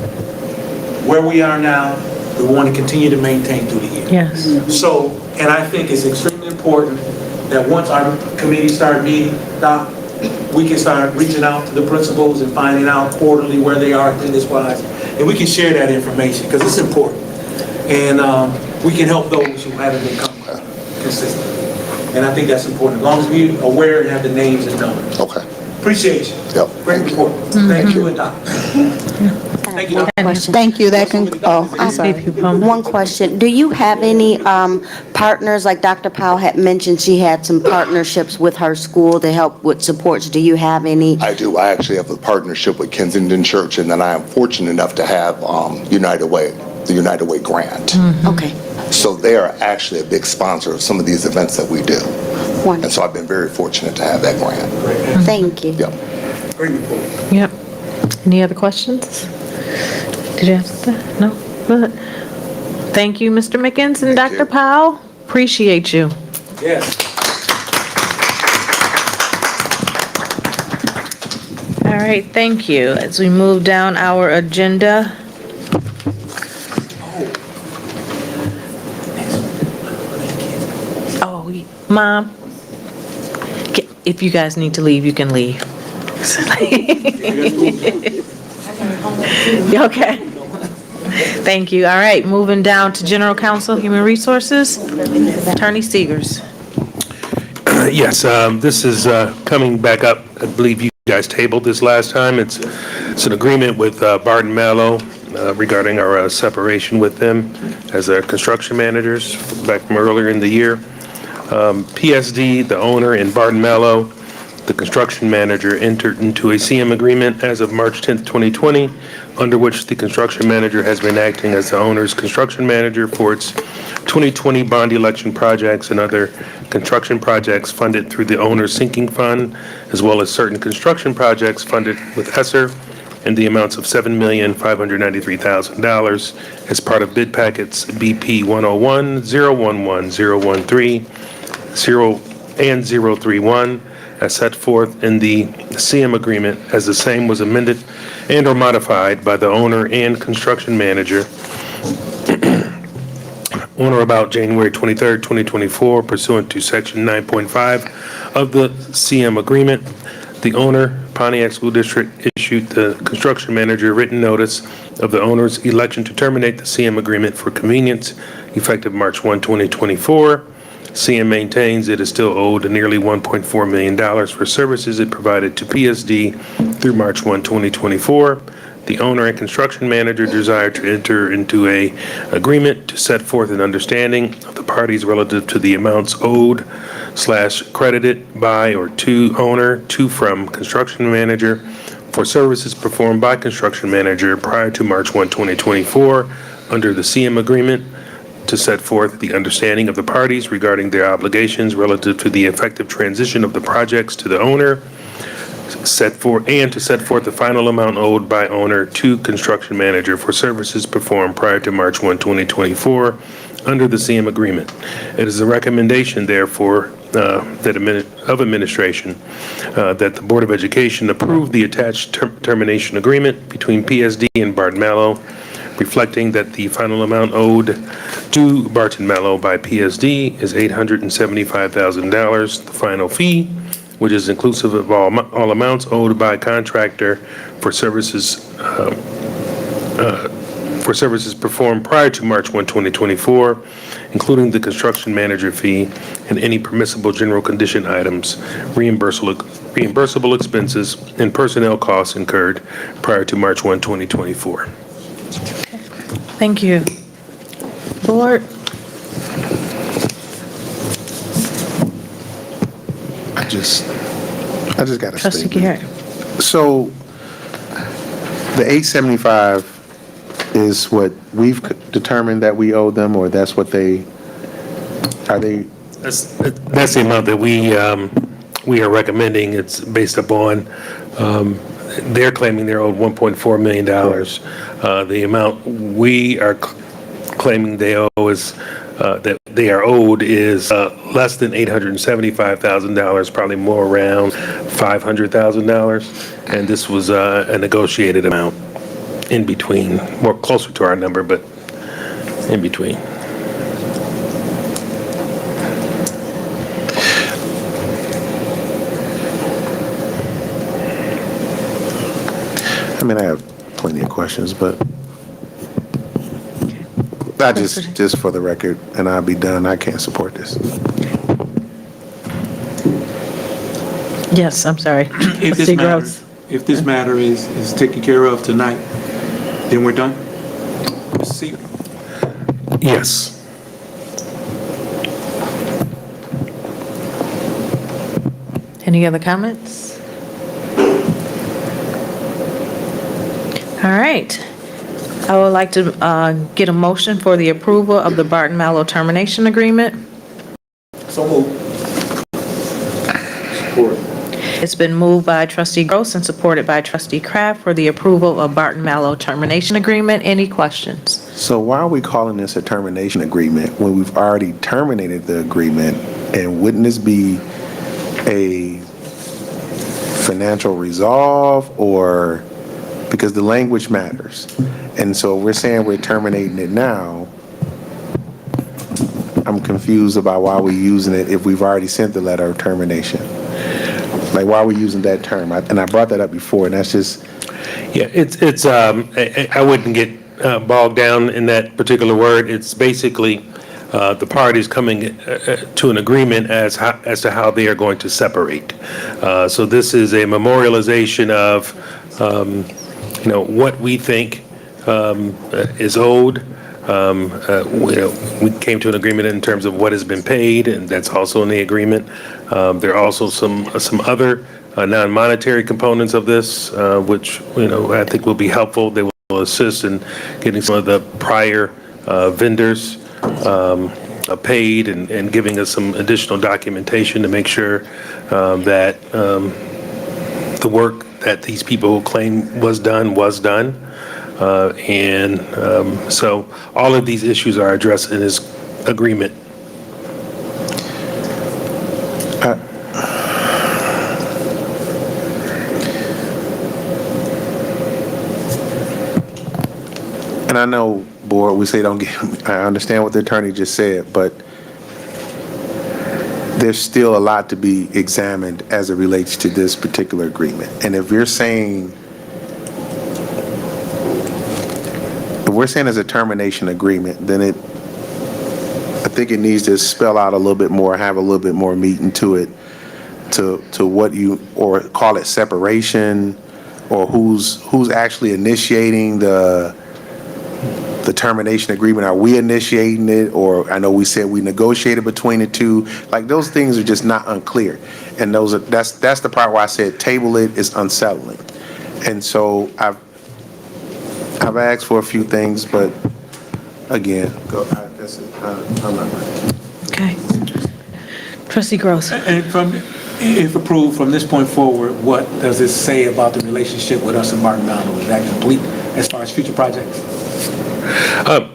Where we are now, we want to continue to maintain through the year. Yes. So, and I think it's extremely important that once our committee start meeting, Doc, we can start reaching out to the principals and finding out quarterly where they are attendance-wise, and we can share that information, because it's important. And we can help those who haven't been coming consistently. And I think that's important, as long as we're aware and have the names and numbers. Okay. Appreciate you. Yep. Great report. Thank you, and Doc. Thank you, Doc. Thank you, that can, I'm sorry. One question. Do you have any partners, like Dr. Powell had mentioned, she had some partnerships with her school to help with supports. Do you have any? I do. I actually have a partnership with Kensington Church, and then I am fortunate enough to have United Way, the United Way grant. Okay. So they are actually a big sponsor of some of these events that we do. Wonderful. And so I've been very fortunate to have that grant. Thank you. Yep. Great report. Yep. Any other questions? Did you have something? No? Good. Thank you, Mr. Mickens and Thank Dr. you. Powell. Appreciate you. Yes. All right, thank you. As we move down our agenda. Oh, Mom, if you guys need to leave, you can leave. Okay. Thank you. All right, moving down to General Counsel, Human Resources, Attorney Seegers. Yes, this is coming back up. I believe you guys tabled this last time. It's an agreement with Barton Mallow regarding our separation with them as their construction managers back from earlier in the year. PSD, the owner, and Barton Mallow, the construction manager, entered into a CM agreement as of March 10th, 2020, under which the construction manager has been acting as the owner's construction manager for its 2020 bond election projects and other construction projects funded through the owner's sinking fund, as well as certain construction projects funded with ESSER in the amounts of $7,593,000 as part of bid packets BP 101, 011, 013, 0 and 031, as set forth in the CM agreement, as the same was amended and or modified by the owner and construction manager on or about January 23rd, 2024, pursuant to Section 9.5 of the CM agreement. The owner, Pontiac School District, issued the construction manager written notice of the owner's election to terminate the CM agreement for convenience, effective March 1, 2024. CM maintains it is still owed nearly $1.4 million for services it provided to PSD through March 1, 2024. The owner and construction manager desire to enter into a agreement to set forth an understanding of the parties relative to the amounts owed / credited by or to owner to from construction manager for services performed by construction manager prior to March 1, 2024 under the CM agreement, to set forth the understanding of the parties regarding their obligations relative to the effective transition of the projects to the owner, set forth the final amount owed by owner to construction manager for services performed prior to March 1, 2024 under the CM agreement. It is a recommendation, therefore, of administration that the Board of Education approve the attached termination agreement between PSD and Barton Mallow, reflecting that the final amount owed to Barton Mallow by PSD is $875,000. The final fee, which is inclusive of all amounts owed by contractor for services performed prior to March 1, 2024, including the construction manager fee and any permissible general condition items, reimbursable expenses, and personnel costs incurred prior to March 1, 2024. Thank you. Board? I just got a Trustee statement. Garrett? So the 875 is what we've determined that we owe them, or that's what are they? That's the amount that we are recommending. It's based upon, they're claiming they're owed $1.4 million. The amount we are claiming they owe is, that they are owed is less than $875,000, probably more around $500,000. And this was a negotiated amount in between, more closer to our number, but in between. I mean, I have plenty of questions, but I just for the record, and I'll be done, I can't support this. Yes, I'm sorry. If Trustee Gross? this matter is taken care of tonight, then we're done? Mr. Seaver? Yes. Any other comments? All right. I would like to get a motion for the approval of the Barton Mallow termination agreement. So moved. Support. It's been moved by Trustee Gross and supported by Trustee Kraft for the approval of Barton Mallow termination agreement. Any questions? So why are we calling this a termination agreement when we've already terminated the agreement? And wouldn't this be a financial resolve, or because the language matters? And so we're saying we're terminating it now. I'm confused about why we're using it if we've already sent the letter of termination. Like, why are we using that term? And I brought that up before, and that's just... Yeah, it's I wouldn't get bogged down in that particular word. It's basically the parties coming to an agreement as to how they are going to separate. So this is a memorialization of, what we think is owed. We came to an agreement in terms of what has been paid, and that's also in the agreement. There are also some other non-monetary components of this, which, I think will be helpful. They will assist in getting some of the prior vendors paid and giving us some additional documentation to make sure that the work that these people claim was done. So all of these issues are addressed in this agreement. And I know, board, we say I understand what the attorney just said, but there's still a lot to be examined as it relates to this particular agreement. And if we're saying it's a termination agreement, then I think it needs to spell out a little bit more, have a little bit more meat into it, to what or call it separation, or who's actually initiating the termination agreement. Are we initiating it? Or I know we said we negotiated between the two. Like, those things are just not unclear. And that's the part where I said table it is unsettling. And so I've asked for a few things, but again, that's it. I'm not ready. Okay. Trustee Gross? And If approved from this point forward, what does this say about the relationship with us and Barton Mallow? Is that complete as far as future projects?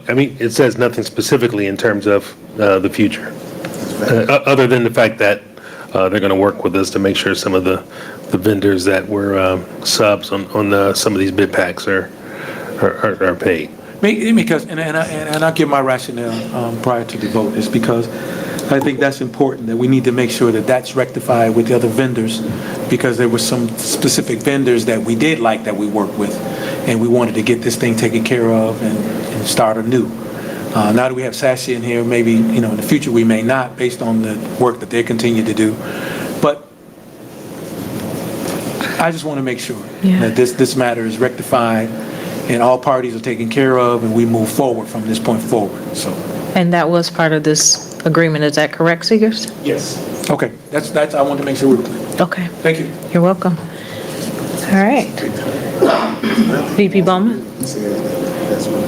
I mean, it says nothing specifically in terms of the future, other than the fact that they're going to work with us to make sure some of the vendors that were subs on some of these bid packs are paid. Because, and I'll give my rationale prior to the vote, is because I think that's important, that we need to make sure that that's rectified with the other vendors, because there were some specific vendors that we did like that we worked with, and we wanted to get this thing taken care of and start anew. Now that we have Sashi in here, maybe, in the future we may not, based on the work that they continue to do. But I just want to make sure that this matter is rectified and all parties are taken care of, and we move forward from this point forward, so. And that was part of this agreement, is that correct, Seegers? Yes. Okay, that's, I want to make sure we're clear. Okay, Thank you. you're welcome. All right. VP Bowman?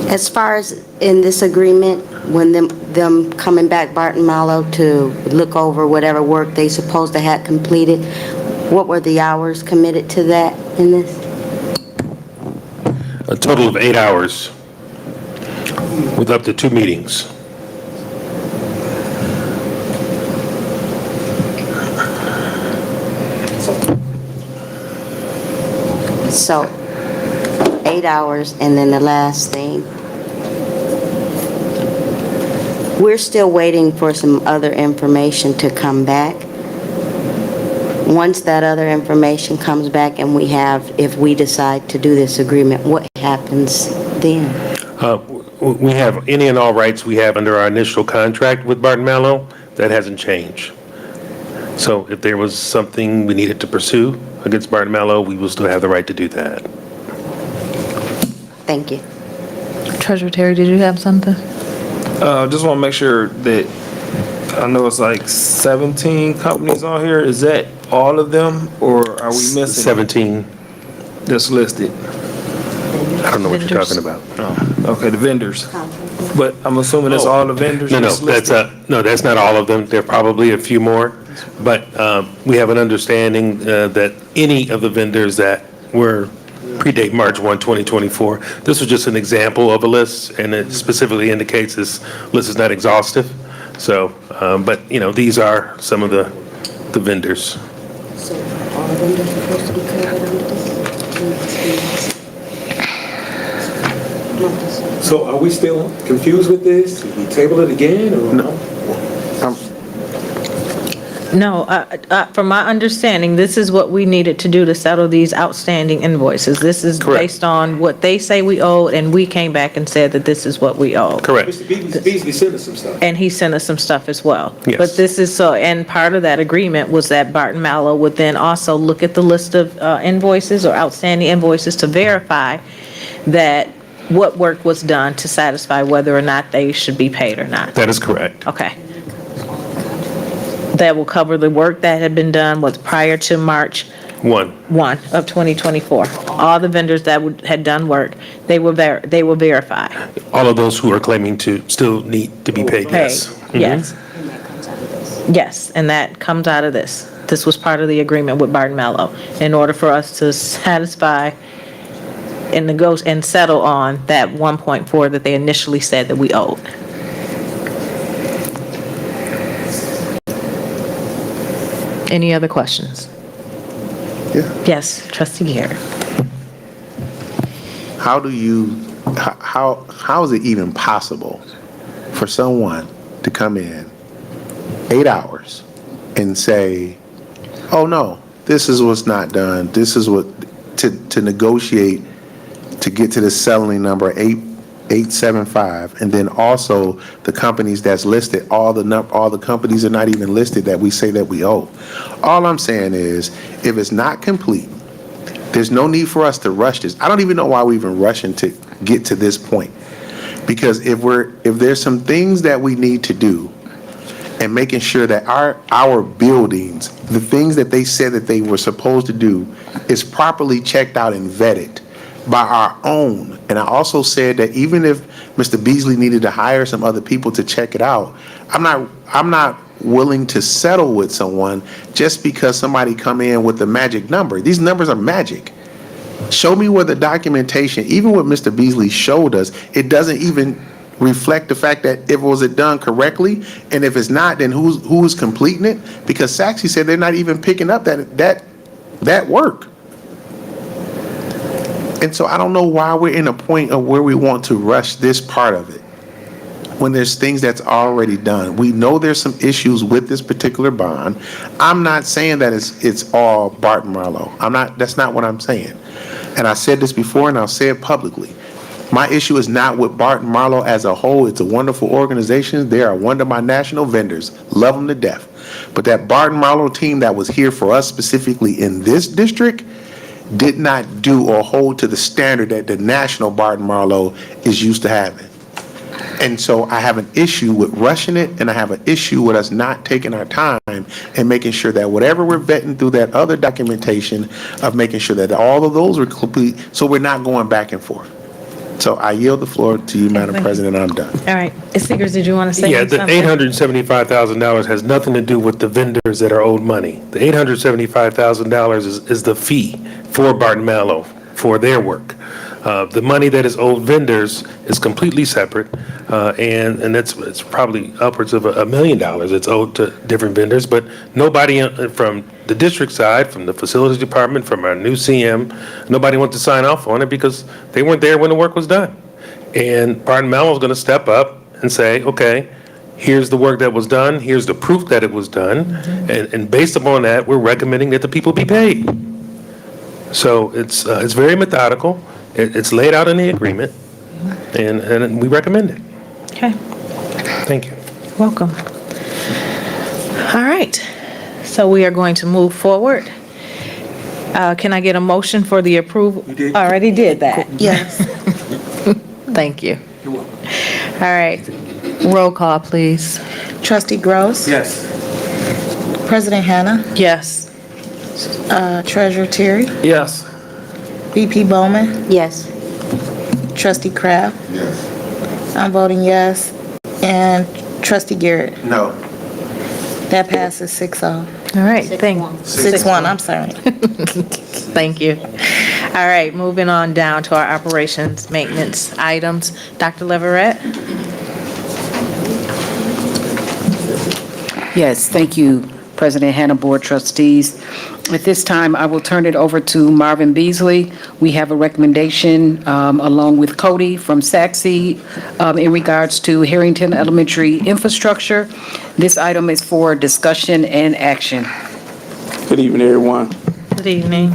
As far as in this agreement, when them coming back, Barton Mallow, to look over whatever work they supposed to have completed, what were the hours committed to that in this? A total of 8 hours with up to 2 meetings. So, 8 hours, and then the last thing. We're still waiting for some other information to come back. Once that other information comes back and if we decide to do this agreement, what happens then? We have any and all rights we have under our initial contract with Barton Mallow. That hasn't changed. So if there was something we needed to pursue against Barton Mallow, we will still have the right to do that. Thank you. Treasurer Terry, did you have something? Just want to make sure that, I know it's like 17 companies on here. Is that all of them, or are we missing 17. that's listed? I don't know what you're Vendors. talking about. Oh, okay, the vendors. But I'm assuming that's all the vendors No, that's listed? that's not all of them. There are probably a few more. But we have an understanding that any of the vendors that were predate March 1, 2024, this was just an example of a list, and it specifically indicates this list is not exhaustive. So, but, these are some of the vendors. So all vendors supposed to be covered under this? So are we still confused with this? Did we table it again, or no? No, from my understanding, this is what we needed to do to settle these outstanding invoices. This is Correct. based on what they say we owe, and we came back and said that this is what we owe. Correct. Mr. Beasley sent us some stuff. And he sent us some stuff as well. Yes. But this is and part of that agreement was that Barton Mallow would then also look at the list of invoices or outstanding invoices to verify that what work was done to satisfy whether or not they should be paid or not. That is correct. Okay. That will cover the work that had been done prior to March 1. 1 of 2024. All the vendors that had done work, they will verify. All of those who are claiming to still need to be paid, yes. Paid, yes. Yes, and that comes out of this. This was part of the agreement with Barton Mallow in order for us to satisfy and settle on that 1.4 that they initially said that we owed. Any other questions? Yeah. Yes, Trustee Garrett. How is it even possible for someone to come in 8 hours and say, oh no, this is what's not done, this is what, to negotiate to get to the settling number 875, and then also the companies that's listed, all the companies are not even listed that we say that we owe. All I'm saying is, if it's not complete, there's no need for us to rush this. I don't even know why we're even rushing to get to this point. Because if there's some things that we need to do, and making sure that our buildings, the things that they said that they were supposed to do, is properly checked out and vetted by our own. And I also said that even if Mr. Beasley needed to hire some other people to check it out, I'm not willing to settle with someone just because somebody come in with a magic number. These numbers are magic. Show me where the documentation, even what Mr. Beasley showed us, it doesn't even reflect the fact that if it was done correctly, and if it's not, then who's completing it? Because Saxy said they're not even picking up that work. And so I don't know why we're in a point of where we want to rush this part of it when there's things that's already done. We know there's some issues with this particular bond. I'm not saying that it's all Barton Marlowe. That's not what I'm saying. And I said this before and I'll say it publicly. My issue is not with Barton Marlowe as a whole. It's a wonderful organization. They are one of my national vendors. Love them to death. But that Barton Marlowe team that was here for us specifically in this district did not do or hold to the standard that the national Barton Marlowe is used to having. And so I have an issue with rushing it, and I have an issue with us not taking our time and making sure that whatever we're vetting through that other documentation of making sure that all of those are complete, so we're not going back and forth. So I yield the floor to you, Madam President, and I'm done. All right. Ms. Seegers, did you want to say Yeah, the something? $875,000 has nothing to do with the vendors that are owed money. The $875,000 is the fee for Barton Marlowe for their work. The money that is owed vendors is completely separate, and it's probably upwards of $1 million it's owed to different vendors, but nobody from the district side, from the facilities department, from our new CM, nobody wants to sign off on it because they weren't there when the work was done. And Barton Marlowe is going to step up and say, okay, here's the work that was done, here's the proof that it was done, and based upon that, we're recommending that the people be paid. So it's very methodical. It's laid out in the agreement, and we recommend it. Okay. Thank you. Welcome. All right. So we are going to move forward. Can I get a motion for the approval? You did. Already did that. Yes. Thank you. You're welcome. All right. Roll call, please. Trustee Gross. Yes. President Hannah. Yes. Treasurer Terry. Yes. VP Bowman. Yes. Trustee Kraft. Yes. I'm voting yes. And Trustee Garrett. No. That passes 6-0. All right. Thank 6-1, I'm sorry. Thank you. All right. Moving on down to our operations maintenance items. Dr. Leverett? Yes, thank you, President Hannah, Board Trustees. At this time, I will turn it over to Marvin Beasley. We have a recommendation along with Cody from Saxy in regards to Harrington Elementary infrastructure. This item is for discussion and action. Good evening, everyone. Good evening.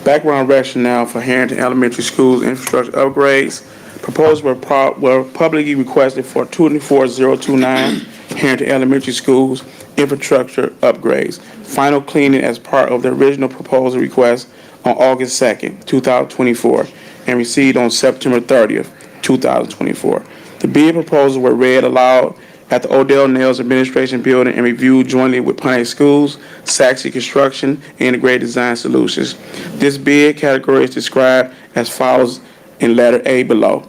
Background rationale for Harrington Elementary School's infrastructure upgrades. Proposals were publicly requested for 24029 Harrington Elementary School's infrastructure upgrades. Final cleaning as part of the original proposal request on August 2nd, 2024, and received on September 30th, 2024. The bid proposals were read aloud at the Odell Nails Administration Building and reviewed jointly with Pontiac Schools, Saxy Construction, and Integrated Design Solutions. This bid category is described as follows in letter A below.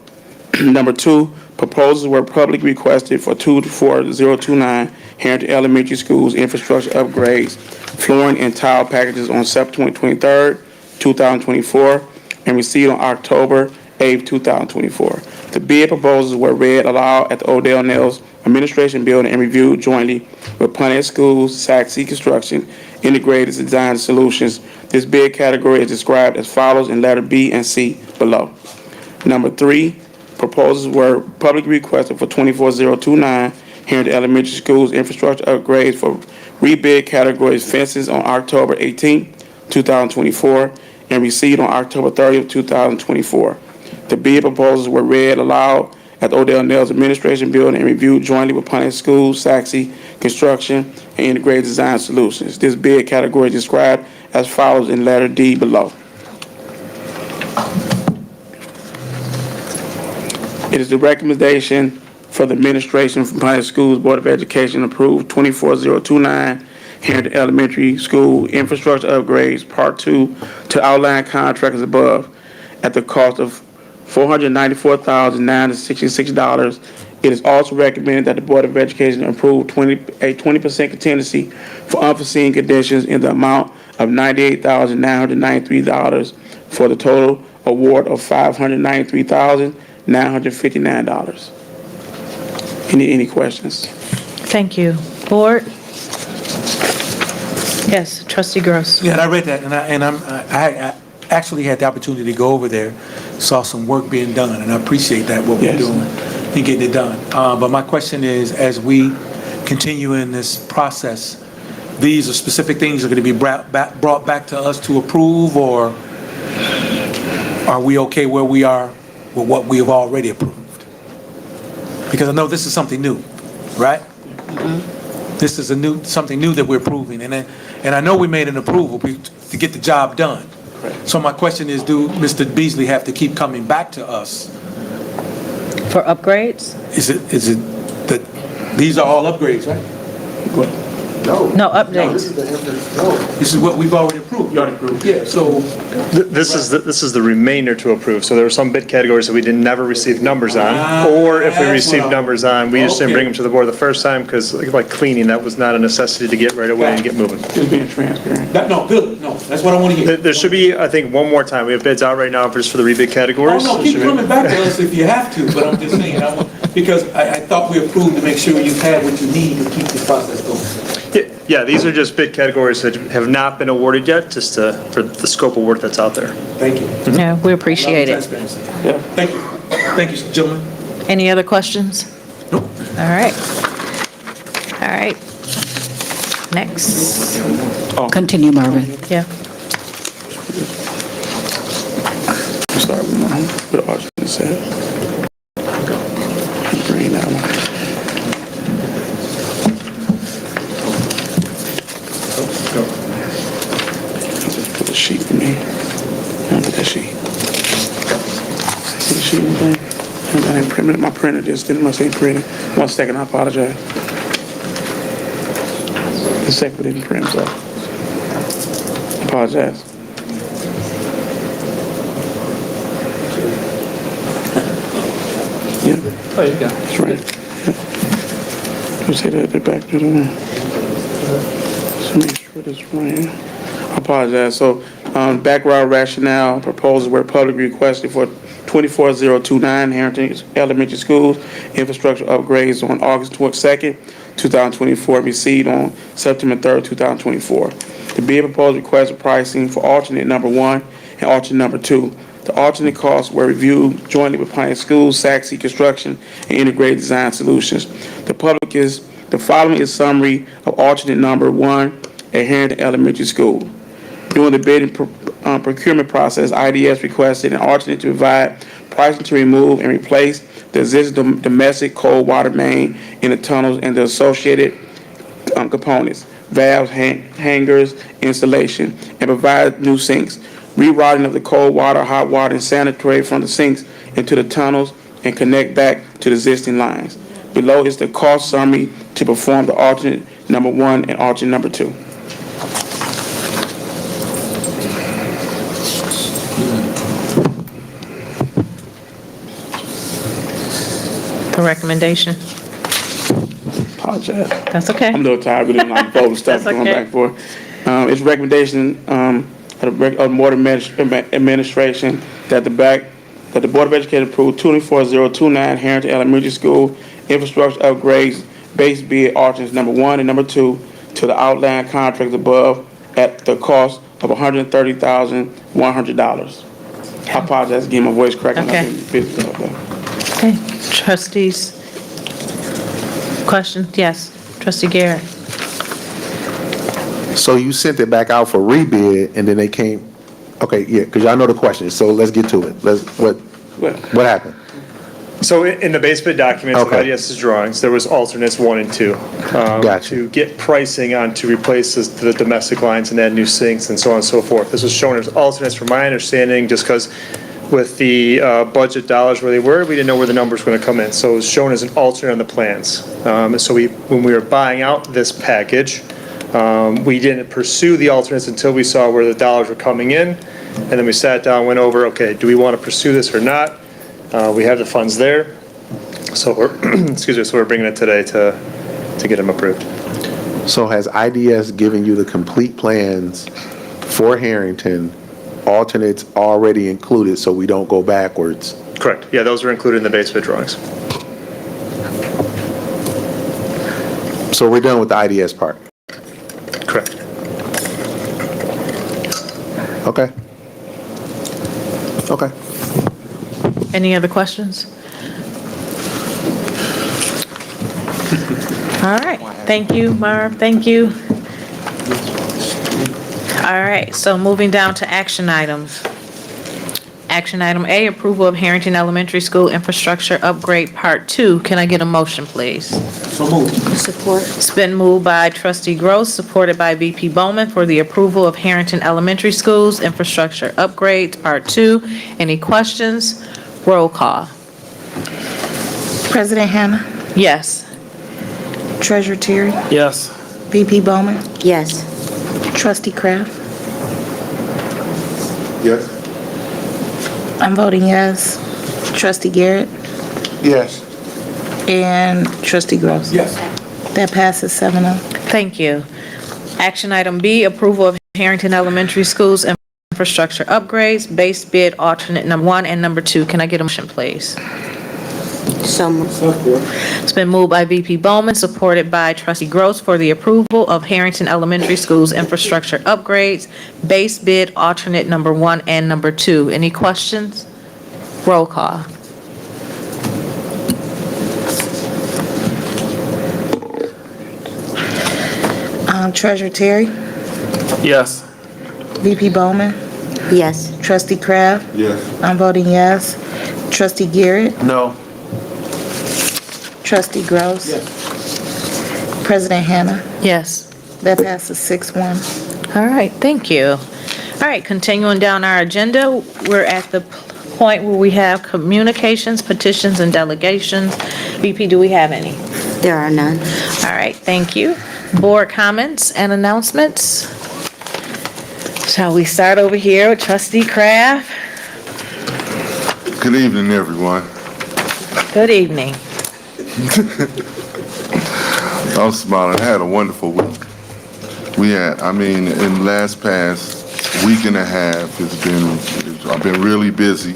Number 2, proposals were publicly requested for 24029 Harrington Elementary School's infrastructure upgrades, flooring and tile packages on September 23rd, 2024, and received on October 8th, 2024. The bid proposals were read aloud at the Odell Nails Administration Building and reviewed jointly with Pontiac Schools, Saxy Construction, Integrated Design Solutions. This bid category is described as follows in letter B and C below. Number 3, proposals were publicly requested for 24029 Harrington Elementary School's infrastructure upgrades for rebid categories fences on October 18, 2024, and received on October 30, 2024. The bid proposals were read aloud at the Odell Nails Administration Building and reviewed jointly with Pontiac Schools, Saxy Construction, and Integrated Design Solutions. This bid category is described as follows in letter D below. It is the recommendation for the administration from Pontiac Schools Board of Education approved 24029 Harrington Elementary School infrastructure upgrades Part 2 to outline contract as above at the cost of $494,966 It is also recommended that the Board of Education approve a 20% contingency for unforeseen conditions in the amount of $98,993 for the total award of $593,959. Any questions? Thank you. Board? Yes, trustee Gross. Yeah, and I read that, and I actually had the opportunity to go over there, saw some work being done, and I appreciate that, what we're Yes. doing and getting it done. But my question is, as we continue in this process, these are specific things that are going to be brought back to us to approve, or are we okay where we are with what we have already approved? Because I know this is something new, right? This is something new that we're approving, and I know we made an approval to get the job done. So my question is, do Mr. Beasley have to keep coming back to us? For upgrades? Is it that these are all upgrades, right? No, updates. This is what we've already approved. You already approved. Yeah, so. This is the remainder to approve. So there were some bid categories that we never receive numbers on, or if we received numbers on, we just didn't bring them to the board the first time because like cleaning, that was not a necessity to get right away and get moving. Just being transparent. No, good, no, that's what I want to hear. There should be, I think, one more time. We have bids out right now just for the rebid categories. Oh, no, keep coming back to us if you have to, but I'm just saying, because I thought we approved to make sure you had what you need to keep this process going. Yeah, these are just bid categories that have not been awarded yet, just for the scope of work that's out there. Thank you. Yeah, we appreciate it. Yeah, thank you. Thank you, gentlemen. Any other questions? Nope. All right. All right. Next. Continue, Marvin. Yeah. Start with what Archie said. Bring that one. Put the sheet for me. Put that sheet. See the sheet and thing? I didn't print it. My printer just didn't must say printed. 1 second, I apologize. The second didn't print, so apologize. Yeah. Oh, you got it. That's right. Let's say that back to the one. Let's make sure this right. I apologize. So, background rationale, proposals were publicly requested for 24029 Harrington Elementary Schools infrastructure upgrades on August 22nd, 2024, received on September 3rd, 2024. The bid proposal requested pricing for alternate number 1 and alternate number 2. The alternate costs were reviewed jointly with Pontiac Schools, Saxe Construction, and Integrated Design Solutions. The following is summary of alternate number 1 at Harrington Elementary School. During the bidding procurement process, IDS requested an alternate to provide pricing to remove and replace the existing domestic cold water main in the tunnels and the associated components, valves, hangers, installation, and provide new sinks. Rerouting of the cold water, hot water, and sanitary from the sinks into the tunnels and connect back to the existing lines. Below is the cost summary to perform the alternate number 1 and alternate number 2. The recommendation. Apologize. That's okay. I'm a little tired. We didn't like vote stuff That's going okay. back and forth. It's recommendation of the Board Administration that the Board of Education approve 24029 Harrington Elementary School infrastructure upgrades base bid alternates number 1 and number 2 to the outline contracts above at the cost of $130,100. I apologize again, my voice cracking. Okay. Okay, trustees. Question? Yes, trustee Garrett. So you sent it back out for rebid, and then they came, okay, yeah, because y'all know the question, so let's get to it. What happened? So in the base bid documents of Okay. IDS's drawings, there was alternates 1 and 2. Gotcha. To get pricing on to replace the domestic lines and add new sinks and so on and so forth. This was shown as alternates from my understanding, just because with the budget dollars where they were, we didn't know where the numbers were going to come in. So it was shown as an alternate on the plans. So when we were buying out this package, we didn't pursue the alternates until we saw where the dollars were coming in. And then we sat down, went over, okay, do we want to pursue this or not? We have the funds there. So we're, excuse me, so we're bringing it today to get them approved. So has IDS given you the complete plans for Harrington, alternates already included, so we don't go backwards? Correct. Yeah, those are included in the base bid drawings. So we're done with the IDS part? Correct. Okay. Okay. Any other questions? All right, thank you, Marv, thank you. All right, so moving down to action items. Action item A, approval of Harrington Elementary School Infrastructure Upgrade Part 2. Can I get a motion, please? So moved. Support. It's been moved by trustee Gross, supported by VP Bowman for the approval of Harrington Elementary Schools Infrastructure Upgrades Part 2. Any questions? Roll call. President Hannah, Yes. Treasurer Terry, Yes. VP Bowman, Yes. Trustee Kraft. Yes? I'm voting yes. Trustee Garrett Yes. and Trustee Gross. Yes. That passes 7-0. Thank you. Action item B, approval of Harrington Elementary Schools Infrastructure Upgrades, base bid alternate number 1 and number 2. Can I get a motion, please? So moved. It's been moved by VP Bowman, supported by trustee Gross for the approval of Harrington Elementary Schools Infrastructure Upgrades, base bid alternate number 1 and number 2. Any questions? Roll call. Treasurer Terry, Yes. VP Bowman, Yes. Trustee Kraft. Yes. I'm voting yes. Trustee Garrett, No. Trustee Gross. President Hannah, Yes. that passes 6-1. All right, thank you. All right, continuing down our agenda, we're at the point where we have communications, petitions, and delegations. VP, do we have any? There are none. All right, thank you. Board comments and announcements. Shall we start over here with trustee Kraft? Good evening, everyone. Good evening. I'm smiling. I had a wonderful week. In the last past week and a half, I've been really busy.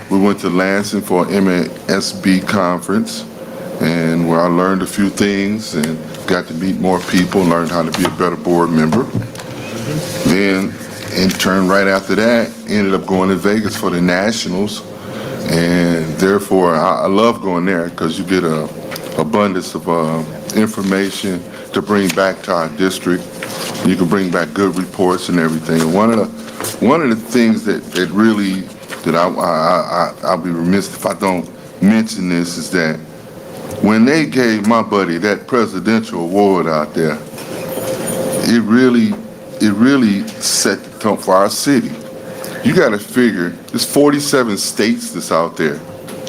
We went to Lansing for an MASB conference, and where I learned a few things and got to meet more people, learned how to be a better board member. Then, in turn, right after that, ended up going to Vegas for the Nationals, and therefore, I love going there because you get a abundance of information to bring back to our district. You can bring back good reports and everything. And one of the things that I'll be remiss if I don't mention this is that when they gave my buddy that presidential award out there, it really set the tone for our city. You got to figure there's 47 states that's out there.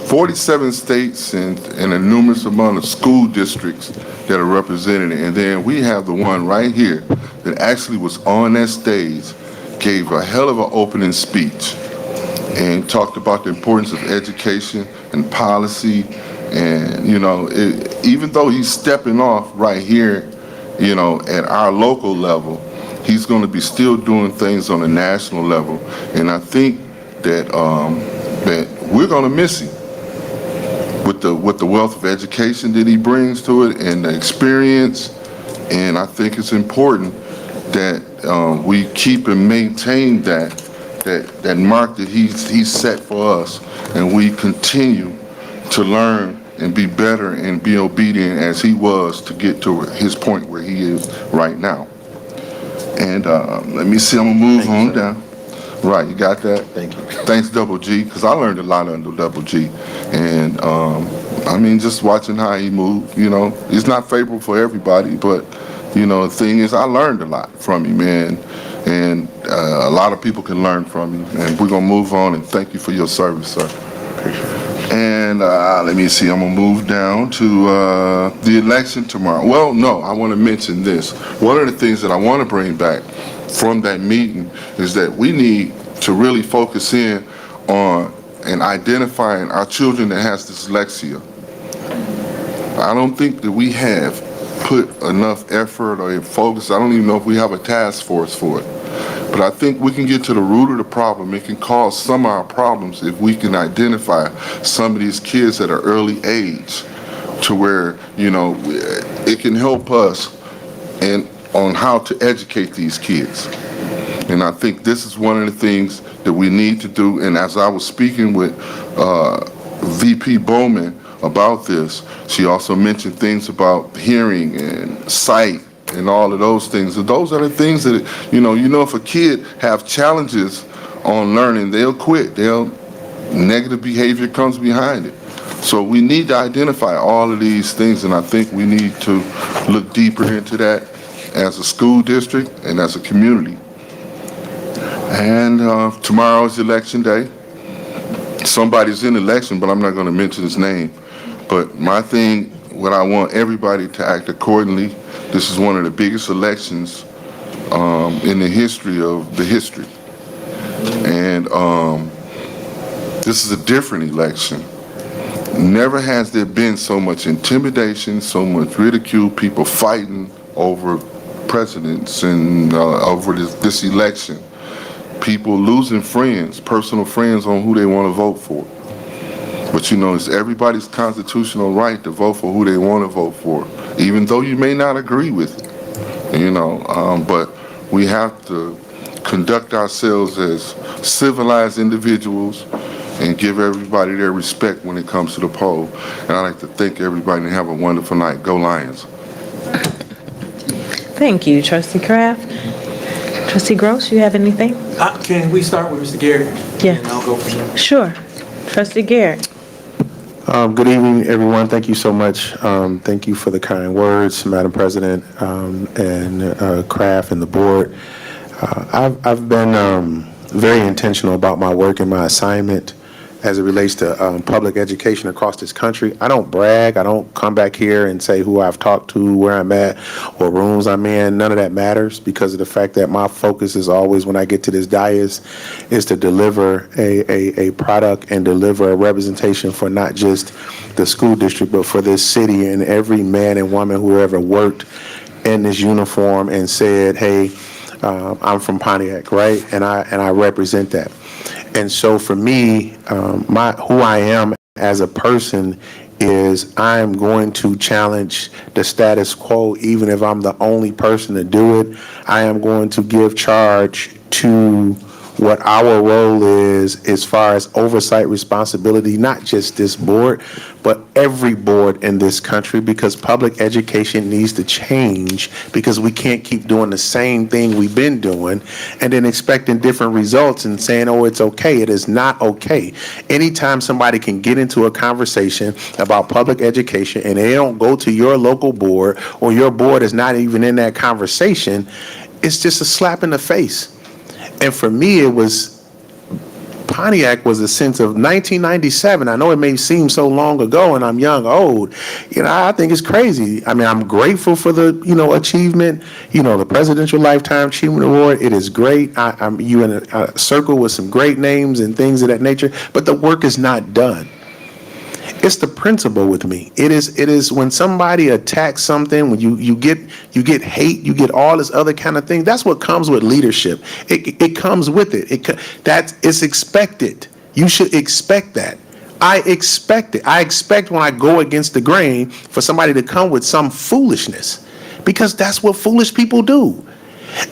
47 states and a numerous amount of school districts that are represented. And then we have the one right here that actually was on that stage, gave a hell of an opening speech and talked about the importance of education and policy. And, even though he's stepping off right here, at our local level, he's going to be still doing things on a national level. And I think that we're going to miss him with the wealth of education that he brings to it and the experience. And I think it's important that we keep and maintain that mark that he's set for us, and we continue to learn and be better and be obedient as he was to get to his point where he is right now. And let me see, I'm gonna move on down. Right, you got that? Thank you. Thanks, Double G, because I learned a lot under Double G. And just watching how he moved, it's not favorable for everybody, but the thing is, I learned a lot from him, man. And a lot of people can learn from him. And we're gonna move on, and thank you for your service, sir. And let me see, I'm gonna move down to the election tomorrow. Well, no, I wanna mention this. One of the things that I wanna bring back from that meeting is that we need to really focus in on and identifying our children that has dyslexia. I don't think that we have put enough effort or focus. I don't even know if we have a task force for it. But I think we can get to the root of the problem. It can cause some of our problems if we can identify some of these kids at an early age to where, it can help us on how to educate these kids. And I think this is one of the things that we need to do. And as I was speaking with VP Bowman about this, she also mentioned things about hearing and sight and all of those things. And those are the things that, if a kid have challenges on learning, they'll quit. Negative behavior comes behind it. So we need to identify all of these things, and I think we need to look deeper into that as a school district and as a community. And tomorrow is election day. Somebody's in election, but I'm not going to mention his name. But my thing, what I want everybody to act accordingly. This is one of the biggest elections in the history of the history. And this is a different election. Never has there been so much intimidation, so much ridicule, people fighting over presidents and over this election. People losing friends, personal friends on who they want to vote for. But it's everybody's constitutional right to vote for who they want to vote for, even though you may not agree with it. But we have to conduct ourselves as civilized individuals and give everybody their respect when it comes to the poll. And I'd like to thank everybody and have a wonderful night. Go Lions. Thank you, Trustee Kraft. Trustee Gross, you have anything? Can we start with Mr. Garrett? Yeah. And I'll go from there. Sure. Trustee Garrett. Good evening, everyone. Thank you so much. Thank you for the kind words, Madam President, and Kraft and the board. I've been very intentional about my work and my assignment as it relates to public education across this country. I don't brag. I don't come back here and say who I've talked to, where I'm at, or rooms I'm in. None of that matters because of the fact that my focus is always, when I get to this dais, is to deliver a product and deliver a representation for not just the school district, but for this city and every man and woman who ever worked in this uniform and said, hey, I'm from Pontiac, right? And I represent that. And so for me, who I am as a person is I'm going to challenge the status quo, even if I'm the only person to do it. I am going to give charge to what our role is as far as oversight responsibility, not just this board, but every board in this country, because public education needs to change, because we can't keep doing the same thing we've been doing and then expecting different results and saying, oh, it's okay. It is not okay. Anytime somebody can get into a conversation about public education and they don't go to your local board, or your board is not even in that conversation, it's just a slap in the face. And for me, it was, Pontiac was a sense of 1997. I know it may seem so long ago and I'm young, old. I think it's crazy. I mean, I'm grateful for the, achievement, the Presidential Lifetime Achievement Award. It is great. You in a circle with some great names and things of that nature, but the work is not done. It's the principle with me. It is when somebody attacks something, when you get hate, you get all this other kind of thing. That's what comes with leadership. It comes with it. It's expected. You should expect that. I expect it. I expect when I go against the grain for somebody to come with some foolishness, because that's what foolish people do.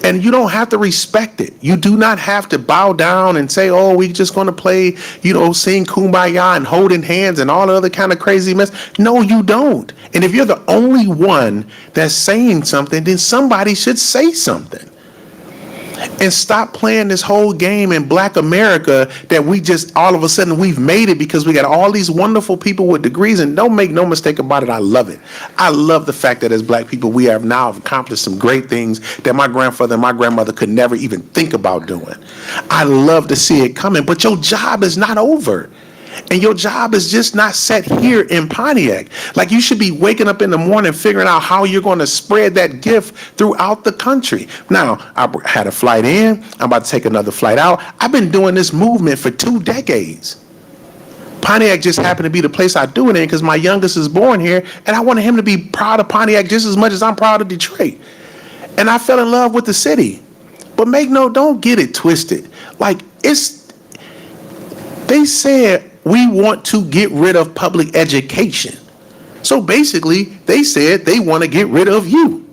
And you don't have to respect it. You do not have to bow down and say, oh, we just going to play, sing Kumbaya and holding hands and all the other kind of crazy mess. No, you don't. And if you're the only one that's saying something, then somebody should say something. And stop playing this whole game in Black America that we just all of a sudden we've made it because we got all these wonderful people with degrees. And don't make no mistake about it, I love it. I love the fact that as Black people, we have now accomplished some great things that my grandfather and my grandmother could never even think about doing. I love to see it coming, but your job is not over. And your job is just not set here in Pontiac. Like, you should be waking up in the morning figuring out how you're going to spread that gift throughout the country. Now, I had a flight in. I'm about to take another flight out. I've been doing this movement for 2 decades. Pontiac just happened to be the place I do it in because my youngest is born here, and I wanted him to be proud of Pontiac just as much as I'm proud of Detroit. And I fell in love with the city. But don't get it twisted. Like, they said we want to get rid of public education. So basically, they said they want to get rid of you.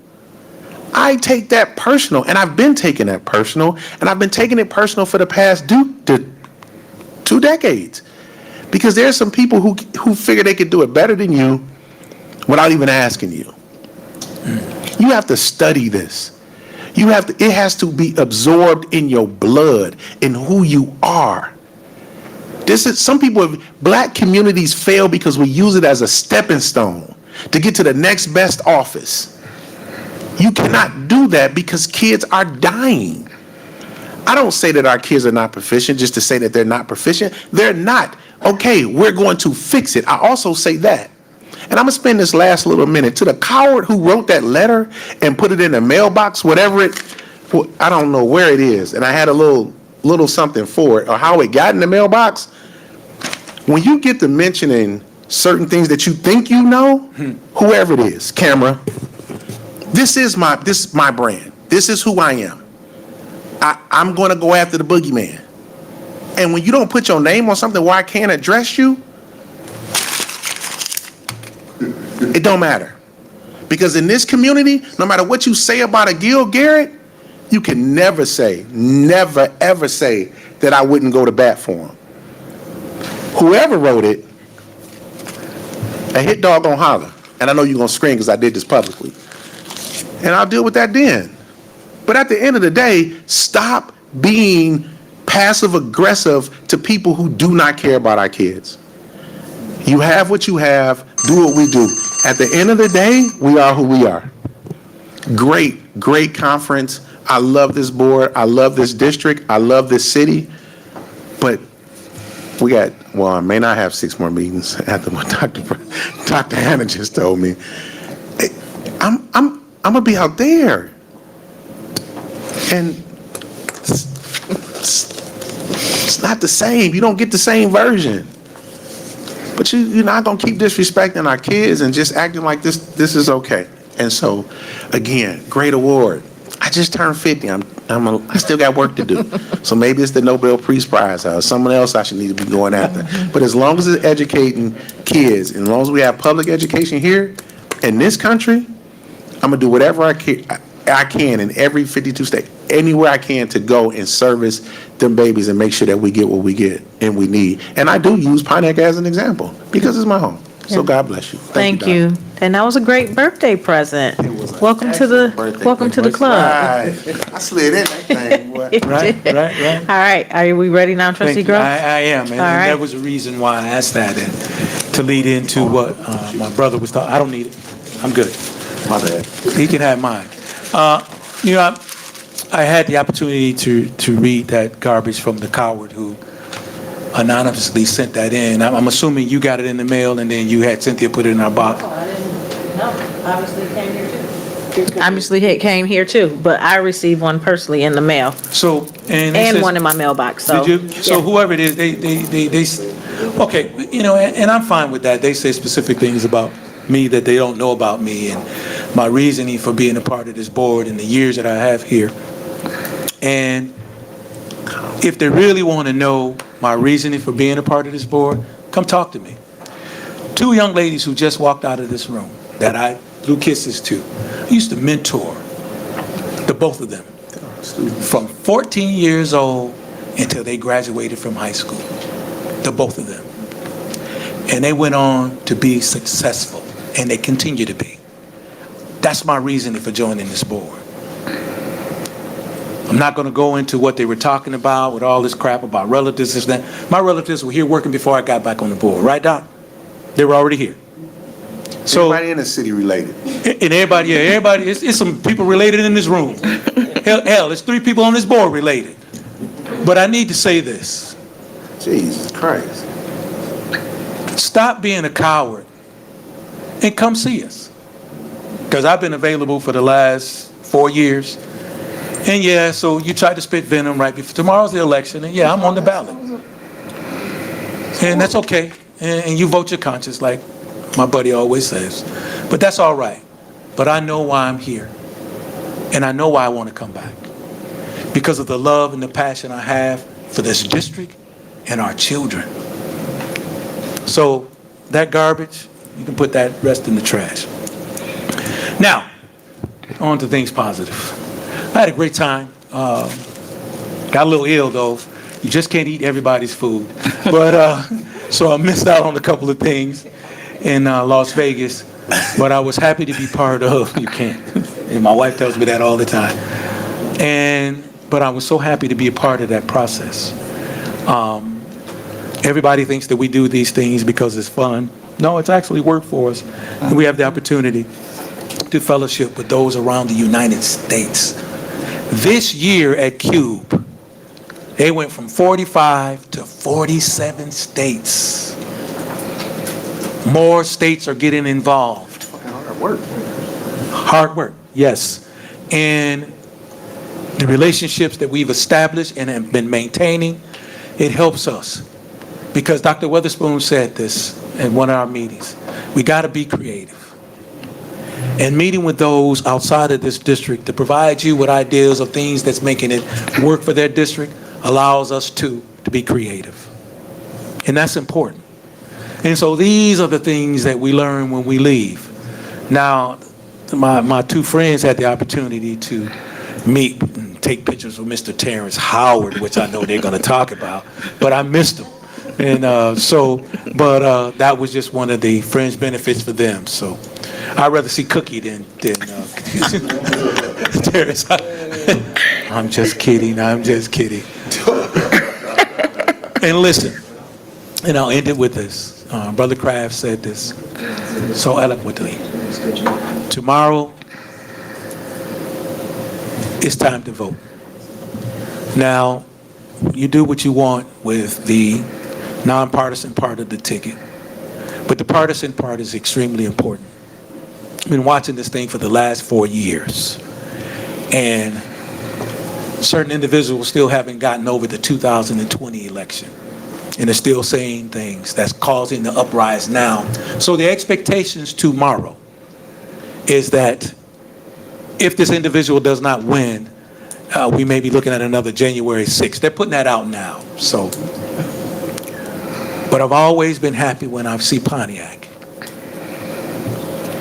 I take that personal, and I've been taking that personal, and I've been taking it personal for the past 2 decades. Because there's some people who figure they could do it better than you without even asking you. You have to study this. It has to be absorbed in your blood, in who you are. Black communities fail because we use it as a stepping stone to get to the next best office. You cannot do that because kids are dying. I don't say that our kids are not proficient just to say that they're not proficient. They're not. Okay, we're going to fix it. I also say that. And I'm going to spend this last little minute to the coward who wrote that letter and put it in the mailbox, I don't know where it is. And I had a little something for it or how it got in the mailbox. When you get to mentioning certain things that you think you know, whoever it is, camera, this is my brand. This is who I am. I'm going to go after the boogeyman. And when you don't put your name on something where I can't address you, it don't matter. Because in this community, no matter what you say about a Gil Garrett, you can never ever say that I wouldn't go to bat for him. Whoever wrote it, a hit dog gonna holler. And I know you're gonna scream because I did this publicly. And I'll deal with that then. But at the end of the day, stop being passive aggressive to people who do not care about our kids. You have what you have, do what we do. At the end of the day, we are who we are. Great conference. I love this board. I love this district. I love this city. But I may not have 6 more meetings after what Dr. Hannah just told me. I'm gonna be out there. And it's not the same. You don't get the same version. But you're not going to keep disrespecting our kids and just acting like this is okay. And so, again, great award. I just turned 50. I still got work to do. So maybe it's the Nobel Peace Prize or someone else I should need to be going after. But as long as it's educating kids, and as long as we have public education here in this country, I'm going to do whatever I can in every 52 states, anywhere I can to go and service them babies and make sure that we get what we get and we need. And I do use Pontiac as an example because it's my home. So God bless you. Thank you. And that was a great birthday present. Welcome to the club. Right. I slid in that thing. Boy. Right. All right, are we ready now, Trustee Thank you. Groves? I am, and All right. that was the reason why I asked that, and to lead into what my brother was talking. I don't need it. I'm good. My bad. He can have mine. I had the opportunity to read that garbage from the coward who anonymously sent that in. I'm assuming you got it in the mail, and then you had Cynthia put it in our box. Obviously it came here too, but I received one personally in the mail. So, and one in my mailbox, so. Did you? So yeah. whoever it is, they okay, and I'm fine with that. They say specific things about me that they don't know about me and my reasoning for being a part of this board and the years that I have here. And if they really want to know my reasoning for being a part of this board, come talk to me. 2 young ladies who just walked out of this room that I blew kisses to. I used to mentor the both of them from 14 years old until they graduated from high school, the both of them. And they went on to be successful, and they continue to be. That's my reasoning for joining this board. I'm not going to go into what they were talking about with all this crap about relatives and that. My relatives were here working before I got back on the board, right, Doc? They were already here. So everybody in the city related. And everybody, it's some people related in this room. Hell, there's 3 people on this board related. But I need to say this. Jesus Christ. Stop being a coward and come see us. Because I've been available for the last 4 years. And yeah, so you tried to spit venom right before tomorrow's the election, and yeah, I'm on the ballot. And that's okay. And you vote your conscience, like my buddy always says. But that's all right. But I know why I'm here. And I know why I want to come back. Because of the love and the passion I have for this district and our children. So that garbage, you can put that rest in the trash. Now, on to things positive. I had a great time. Got a little ill though. You just can't eat everybody's food. But so I missed out on a couple of things in Las Vegas. But I was happy to be part of. You can't. And my wife tells me that all the time. But I was so happy to be a part of that process. Everybody thinks that we do these things because it's fun. No, it's actually work for us. And we have the opportunity to fellowship with those around the United States. This year at CUBE, they went from 45 to 47 states. More states are getting involved. Hard work. Hard work, yes. And the relationships that we've established and have been maintaining, it helps us. Because Dr. Weatherspoon said this at one of our meetings. We got to be creative. And meeting with those outside of this district to provide you with ideas of things that's making it work for their district allows us to be creative. And that's important. And so these are the things that we learn when we leave. Now, my two friends had the opportunity to meet and take pictures with Mr. Terrence Howard, which I know they're going to talk about, but I missed him. And that was just one of the fringe benefits for them. So I'd rather see Cookie than Terrence. I'm just kidding. I'm just kidding. And listen, and I'll end it with this. Brother Kraft said this so eloquently. Tomorrow, it's time to vote. Now, you do what you want with the nonpartisan part of the ticket, but the partisan part is extremely important. I've been watching this thing for the last 4 years, and certain individuals still haven't gotten over the 2020 election, and are still saying things that's causing the uprise now. So the expectations tomorrow is that if this individual does not win, we may be looking at another January 6th. They're putting that out now. So, but I've always been happy when I see Pontiac.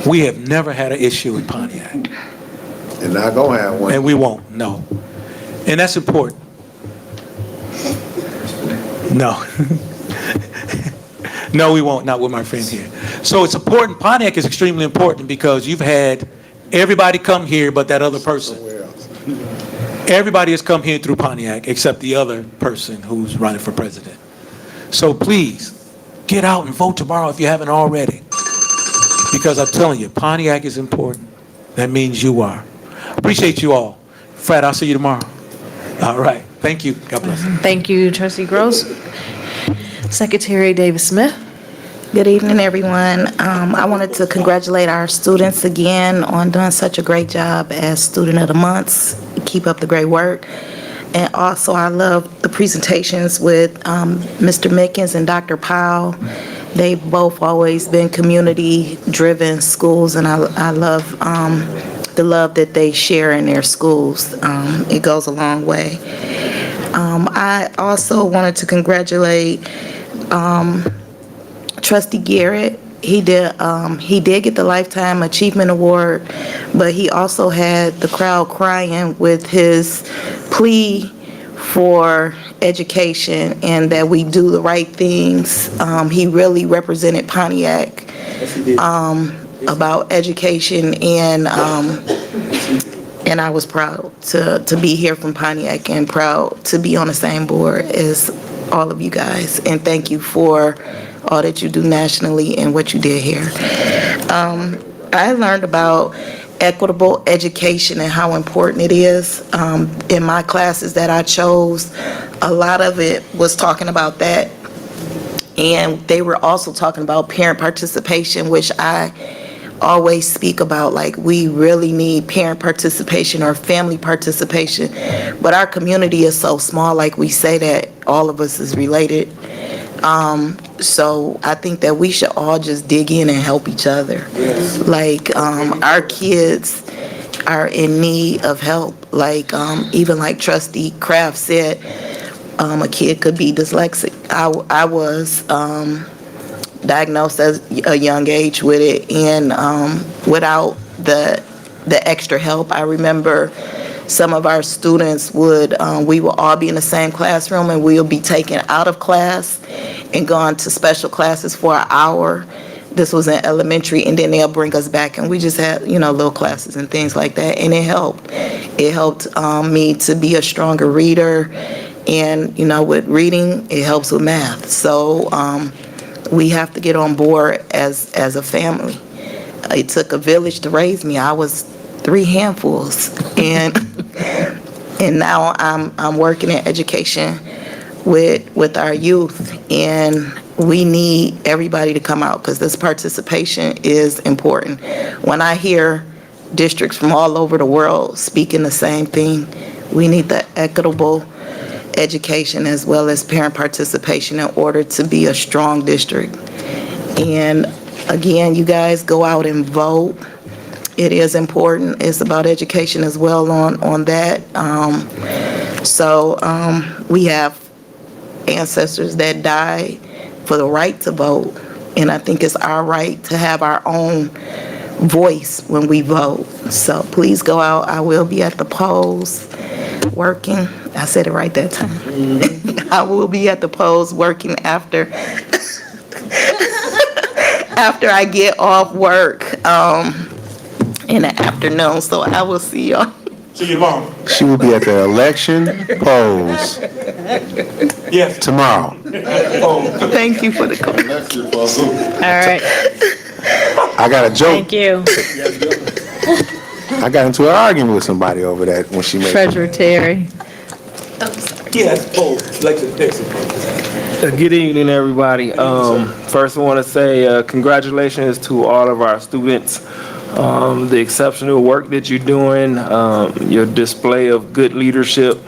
We have never had an issue in Pontiac. And not gonna have one. And we won't, no. And that's important. No. No, we won't, not with my friend here. So it's important. Pontiac is extremely important because you've had everybody come here but that other person. Everybody has come here through Pontiac except the other person who's running for president. So please, get out and vote tomorrow if you haven't already. Because I'm telling you, Pontiac is important. That means you are. Appreciate you all. Fred, I'll see you tomorrow. All right. Thank you. God bless. Thank you, Trustee Gross. Secretary Davis Smith. Good evening, everyone. I wanted to congratulate our students again on doing such a great job as Student of the Month. Keep up the great work. And also, I love the presentations with Mr. Mickens and Dr. Powell. They've both always been community-driven schools, and I love the love that they share in their schools. It goes a long way. I also wanted to congratulate Trustee Garrett. He did get the Lifetime Achievement Award, but he also had the crowd crying with his plea for education and that we do the right things. He really represented Pontiac about education, and I was proud to be here from Pontiac and proud to be on the same board as all of you guys. And thank you for all that you do nationally and what you did here. I learned about equitable education and how important it is. In my classes that I chose, a lot of it was talking about that. And they were also talking about parent participation, which I always speak about. Like, we really need parent participation or family participation. But our community is so small, like we say that all of us is related. So I think that we should all just dig in and help each other. Like, our kids are in need of help. Like, even like Trustee Kraft said, a kid could be dyslexic. I was diagnosed at a young age with it, and without the extra help, I remember some of our students we will all be in the same classroom, and we'll be taken out of class and gone to special classes for an hour. This was in elementary, and then they'll bring us back, and we just had, little classes and things like that, and it helped. It helped me to be a stronger reader, and, with reading, it helps with math. So we have to get on board as a family. It took a village to raise me. I was 3 handfuls, and now I'm working in education with our youth, and we need everybody to come out because this participation is important. When I hear districts from all over the world speaking the same thing, we need the equitable education as well as parent participation in order to be a strong district. And again, you guys go out and vote. It is important. It's about education as well on that. We have ancestors that died for the right to vote, and I think it's our right to have our own voice when we vote. So please go out. I will be at the polls working. I said it right that time. I will be at the polls working after I get off work in the afternoon. So I will see y'all. See you tomorrow. She will be at the election polls Yes. tomorrow. Thank you for the call. All right, I got a joke. thank you. I got into an argument with somebody over that when she made. Treasurer Terry. Yes, like the next. Good evening, everybody. First, I want to say congratulations to all of our students. The exceptional work that you're doing, your display of good leadership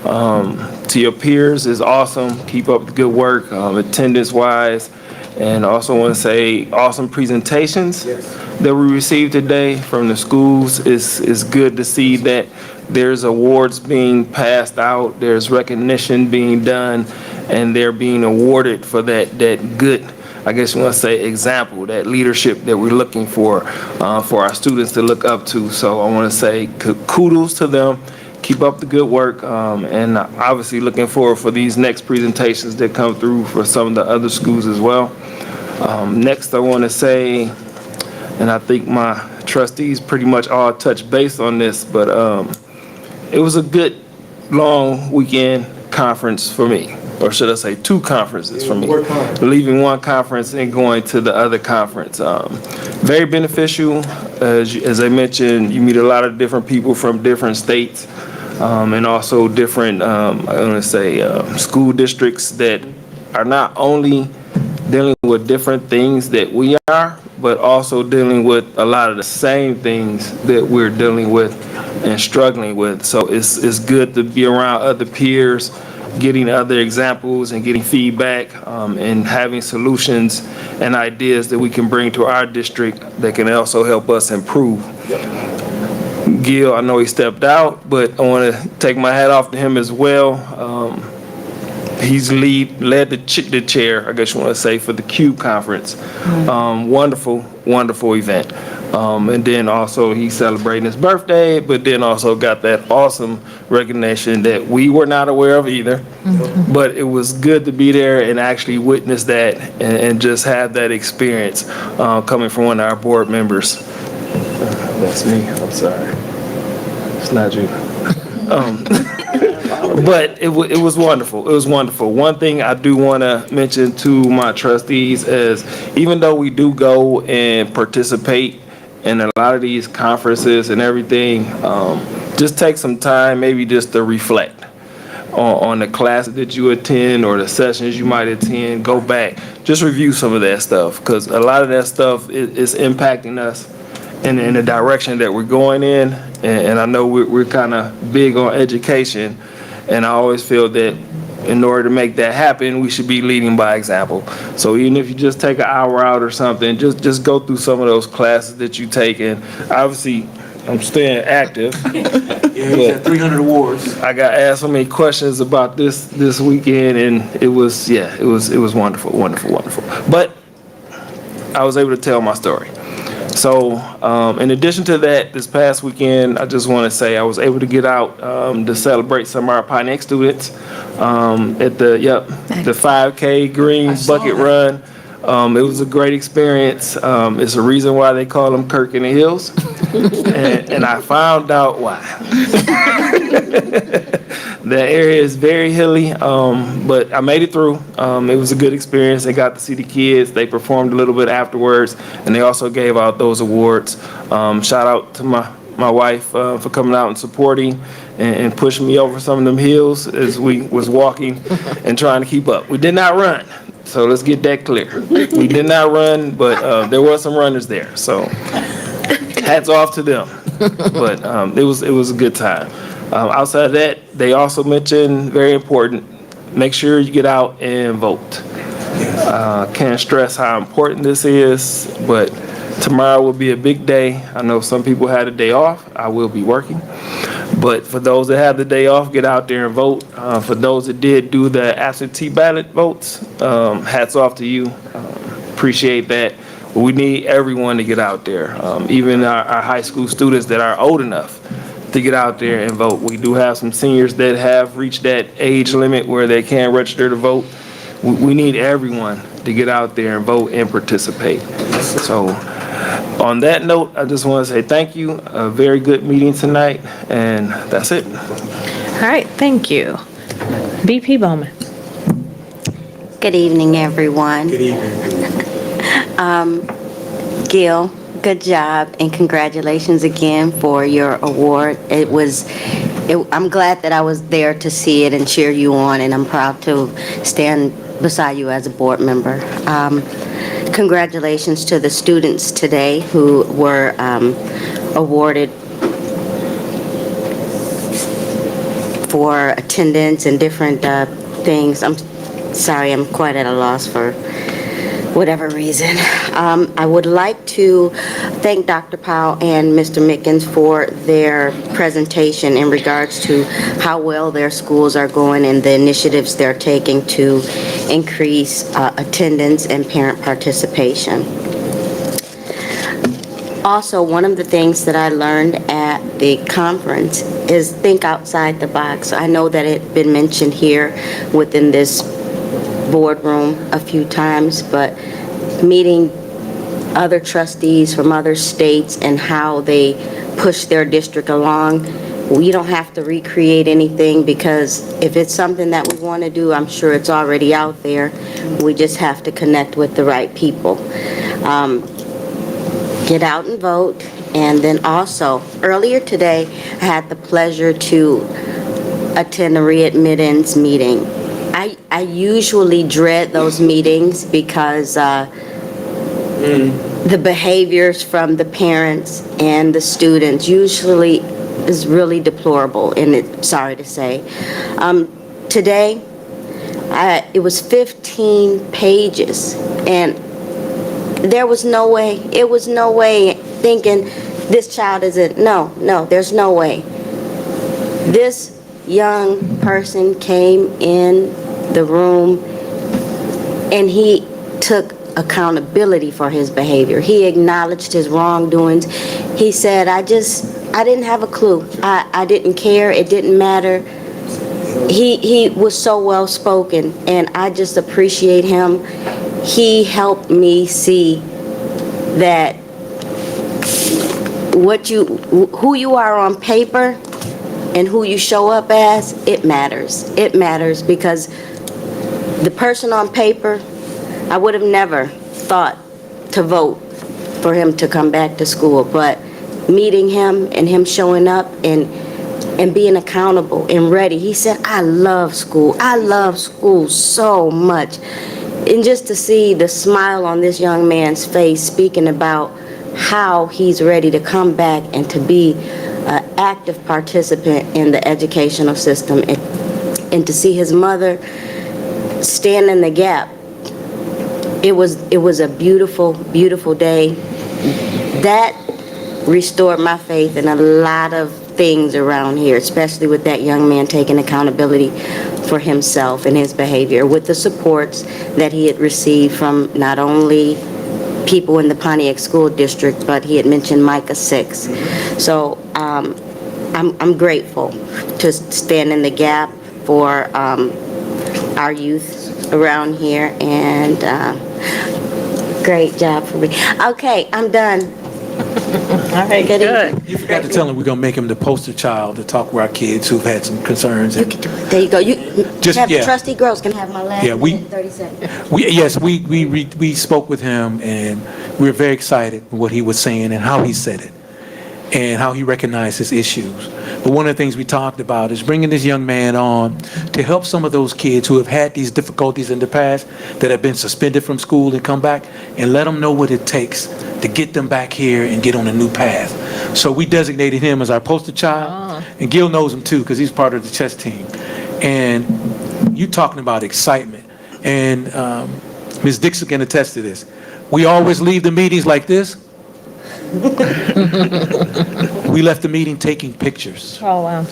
to your peers is awesome. Keep up the good work, attendance-wise. And also want to say awesome presentations that we received today from the schools. It's good to see that there's awards being passed out, there's recognition being done, and they're being awarded for that good, I guess you want to say, example, that leadership that we're looking for our students to look up to. So I want to say kudos to them. Keep up the good work, and obviously looking forward for these next presentations that come through for some of the other schools as well. Next, I want to say, and I think my trustees pretty much all touched base on this, but it was a good long weekend conference for me. Or should I say 2 conferences for me, leaving one conference and going to the other conference. Very beneficial. As I mentioned, you meet a lot of different people from different states and also different, I want to say, school districts that are not only dealing with different things that we are, but also dealing with a lot of the same things that we're dealing with and struggling with. So it's good to be around other peers, getting other examples and getting feedback and having solutions and ideas that we can bring to our district that can also help us improve. Gil, I know he stepped out, but I want to take my hat off to him as well. He's led the chair, I guess you want to say, for the CUBE conference. Wonderful event. And then also he's celebrating his birthday, but then also got that awesome recognition that we were not aware of either. But it was good to be there and actually witness that and just have that experience coming from one of our board members. That's me, I'm sorry. It's not you. But it was wonderful. It was wonderful. One thing I do want to mention to my trustees is even though we do go and participate in a lot of these conferences and everything, just take some time maybe just to reflect on the classes that you attend or the sessions you might attend. Go back, just review some of that stuff because a lot of that stuff is impacting us in the direction that we're going in. And I know we're kind of big on education. And I always feel that in order to make that happen, we should be leading by example. So even if you just take an hour out or something, just go through some of those classes that you take. And obviously, I'm staying active. Yeah, he's got 300 awards. I got asked so many questions about this weekend, and it was wonderful, wonderful, wonderful. But I was able to tell my story. So, in addition to that, this past weekend, I just want to say I was able to get out to celebrate some of our Pontiac students at the 5K Green Bucket Run. It was a great experience. It's a reason why they call them Kirk in the Hills, and I found out why. The area is very hilly, but I made it through. It was a good experience. I got to see the kids. They performed a little bit afterwards, and they also gave out those awards. Shout out to my wife for coming out and supporting and pushing me over some of them hills as we was walking and trying to keep up. We did not run, so let's get that clear. We did not run, but there were some runners there, so hats off to them. But it was a good time. Outside of that, they also mentioned, very important, make sure you get out and vote. Can't stress how important this is, but tomorrow will be a big day. I know some people had a day off. I will be working. But for those that have the day off, get out there and vote. For those that did do the absentee ballot votes, hats off to you. Appreciate that. But we need everyone to get out there, even our high school students that are old enough to get out there and vote. We do have some seniors that have reached that age limit where they can't register to vote. We need everyone to get out there and vote and participate. So on that note, I just want to say thank you. A very good meeting tonight, and that's it. All right, thank you. BP Bowman. Good evening, everyone. Good evening. Gil, good job and congratulations again for your award. I'm glad that I was there to see it and cheer you on, and I'm proud to stand beside you as a board member. Congratulations to the students today who were awarded for attendance and different things. I'm sorry, I'm quite at a loss for whatever reason. I would like to thank Dr. Powell and Mr. Mickens for their presentation in regards to how well their schools are going and the initiatives they're taking to increase attendance and parent participation. Also, one of the things that I learned at the conference is think outside the box. I know that it's been mentioned here within this boardroom a few times, but meeting other trustees from other states and how they push their district along, we don't have to recreate anything, because if it's something that we want to do, I'm sure it's already out there. We just have to connect with the right people. Get out and vote. And then also, earlier today, I had the pleasure to attend a readmittance meeting. I usually dread those meetings because the behaviors from the parents and the students usually is really deplorable, and sorry to say. Today, it was 15 pages, and there was no way, thinking this child isn't, no, there's no way. This young person came in the room and he took accountability for his behavior. He acknowledged his wrongdoings. He said, I didn't have a clue. I didn't care. It didn't matter. He was so well spoken, and I just appreciate him. He helped me see that who you are on paper and who you show up as, it matters. It matters, because the person on paper, I would have never thought to vote for him to come back to school, but meeting him and him showing up and being accountable and ready, he said, I love school. I love school so much. And just to see the smile on this young man's face speaking about how he's ready to come back and to be an active participant in the educational system, and to see his mother stand in the gap. It was a beautiful, beautiful day. That restored my faith in a lot of things around here, especially with that young man taking accountability for himself and his behavior, with the supports that he had received from not only people in the Pontiac School District, but he had mentioned Micah 6. So I'm grateful to stand in the gap for our youth around here, and great job for me. Okay, I'm done. All right, good. You forgot to tell him we're gonna make him the poster child to talk with our kids who've had some concerns. You can do it. There you go. You Just- have yeah. Trustee Gross can have my last Yeah, we- minute, 30 seconds. We spoke with him, and we were very excited with what he was saying and how he said it, and how he recognized his issues. But one of the things we talked about is bringing this young man on to help some of those kids who have had these difficulties in the past, that have been suspended from school and come back, and let them know what it takes to get them back here and get on a new path. So we designated him as our poster child, and Gil knows him too because he's part of the chess team. And you talking about excitement, and Ms. Dixon can attest to this. We always leave the meetings like this. We left the meeting taking pictures. Oh, wow.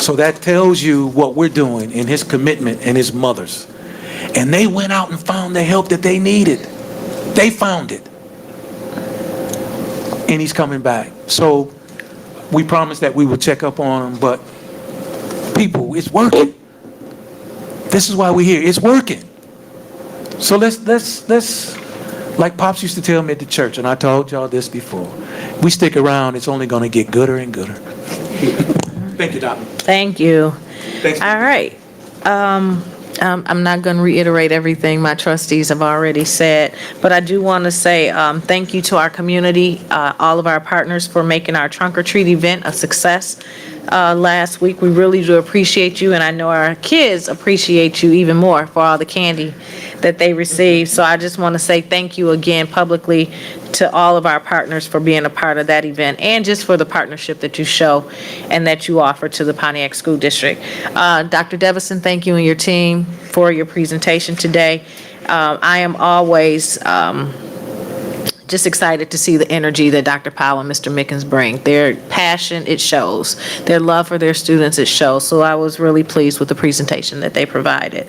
So that tells you what we're doing in his commitment and his mother's. And they went out and found the help that they needed. They found it. And he's coming back. So we promised that we would check up on him, but people, it's working. This is why we're here. It's working. So let's like Pops used to tell me at the church, and I told y'all this before, we stick around, it's only going to get gooder and gooder. Thank you, Doc. Thank you. Thanks. All right. I'm not going to reiterate everything my trustees have already said, but I do want to say thank you to our community, all of our partners for making our trunk or treat event a success last week. We really do appreciate you, and I know our kids appreciate you even more for all the candy that they received. So I just want to say thank you again publicly to all of our partners for being a part of that event, and just for the partnership that you show and that you offer to the Pontiac School District. Dr. Devison, thank you and your team for your presentation today. I am always just excited to see the energy that Dr. Powell and Mr. Mickens bring. Their passion, it shows. Their love for their students, it shows. So I was really pleased with the presentation that they provided.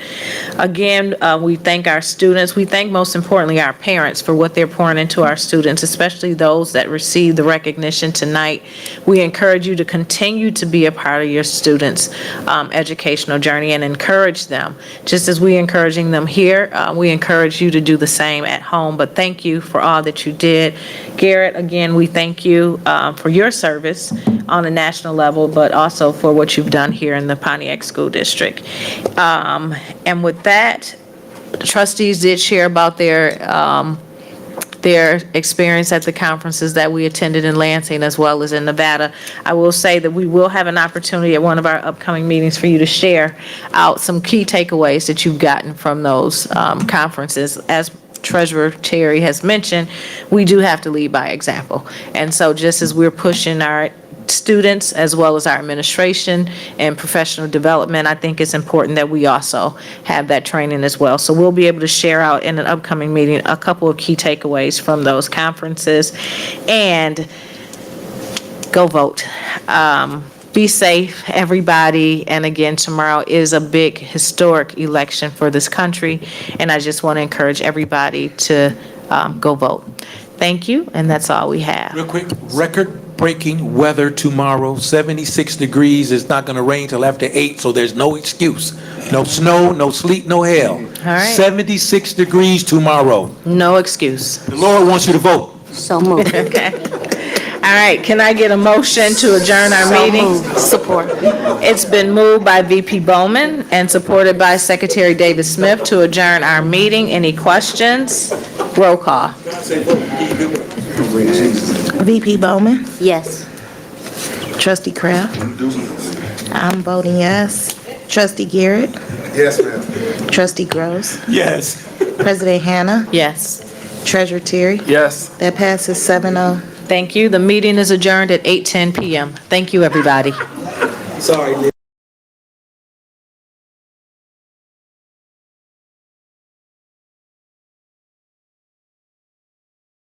Again, we thank our students. We thank, most importantly, our parents for what they're pouring into our students, especially those that receive the recognition tonight. We encourage you to continue to be a part of your students' educational journey and encourage them. Just as we're encouraging them here, we encourage you to do the same at home. But thank you for all that you did. Garrett, again, we thank you for your service on a national level, but also for what you've done here in the Pontiac School District. And with that, the trustees did share about their experience at the conferences that we attended in Lansing as well as in Nevada. I will say that we will have an opportunity at one of our upcoming meetings for you to share out some key takeaways that you've gotten from those conferences. As Treasurer Terry has mentioned, we do have to lead by example. And so just as we're pushing our students as well as our administration and professional development, I think it's important that we also have that training as well. So we'll be able to share out in an upcoming meeting a couple of key takeaways from those conferences. And go vote. Be safe, everybody. And again, tomorrow is a big historic election for this country. And I just want to encourage everybody to go vote. Thank you. And that's all we have. Real quick, record-breaking weather tomorrow, 76 degrees. It's not going to rain till after 8, so there's no excuse. No snow, no sleet, no hail. All right. 76 degrees tomorrow. No excuse. The Lord wants you to vote. So moved. Okay. All right, can I get a motion to adjourn our meeting? Support. It's been moved by VP Bowman and supported by Secretary David Smith to adjourn our meeting. Any questions? Roll call. VP Bowman, Yes. Trustee Kraft. I'm voting yes. Trustee Garrett, Yes, ma'am. Trustee Gross, Yes. President Hannah, Yes. Treasurer Terry. Yes. That passes 7-0. Thank you. The meeting is adjourned at 8:10 PM. Thank you, everybody. Sorry,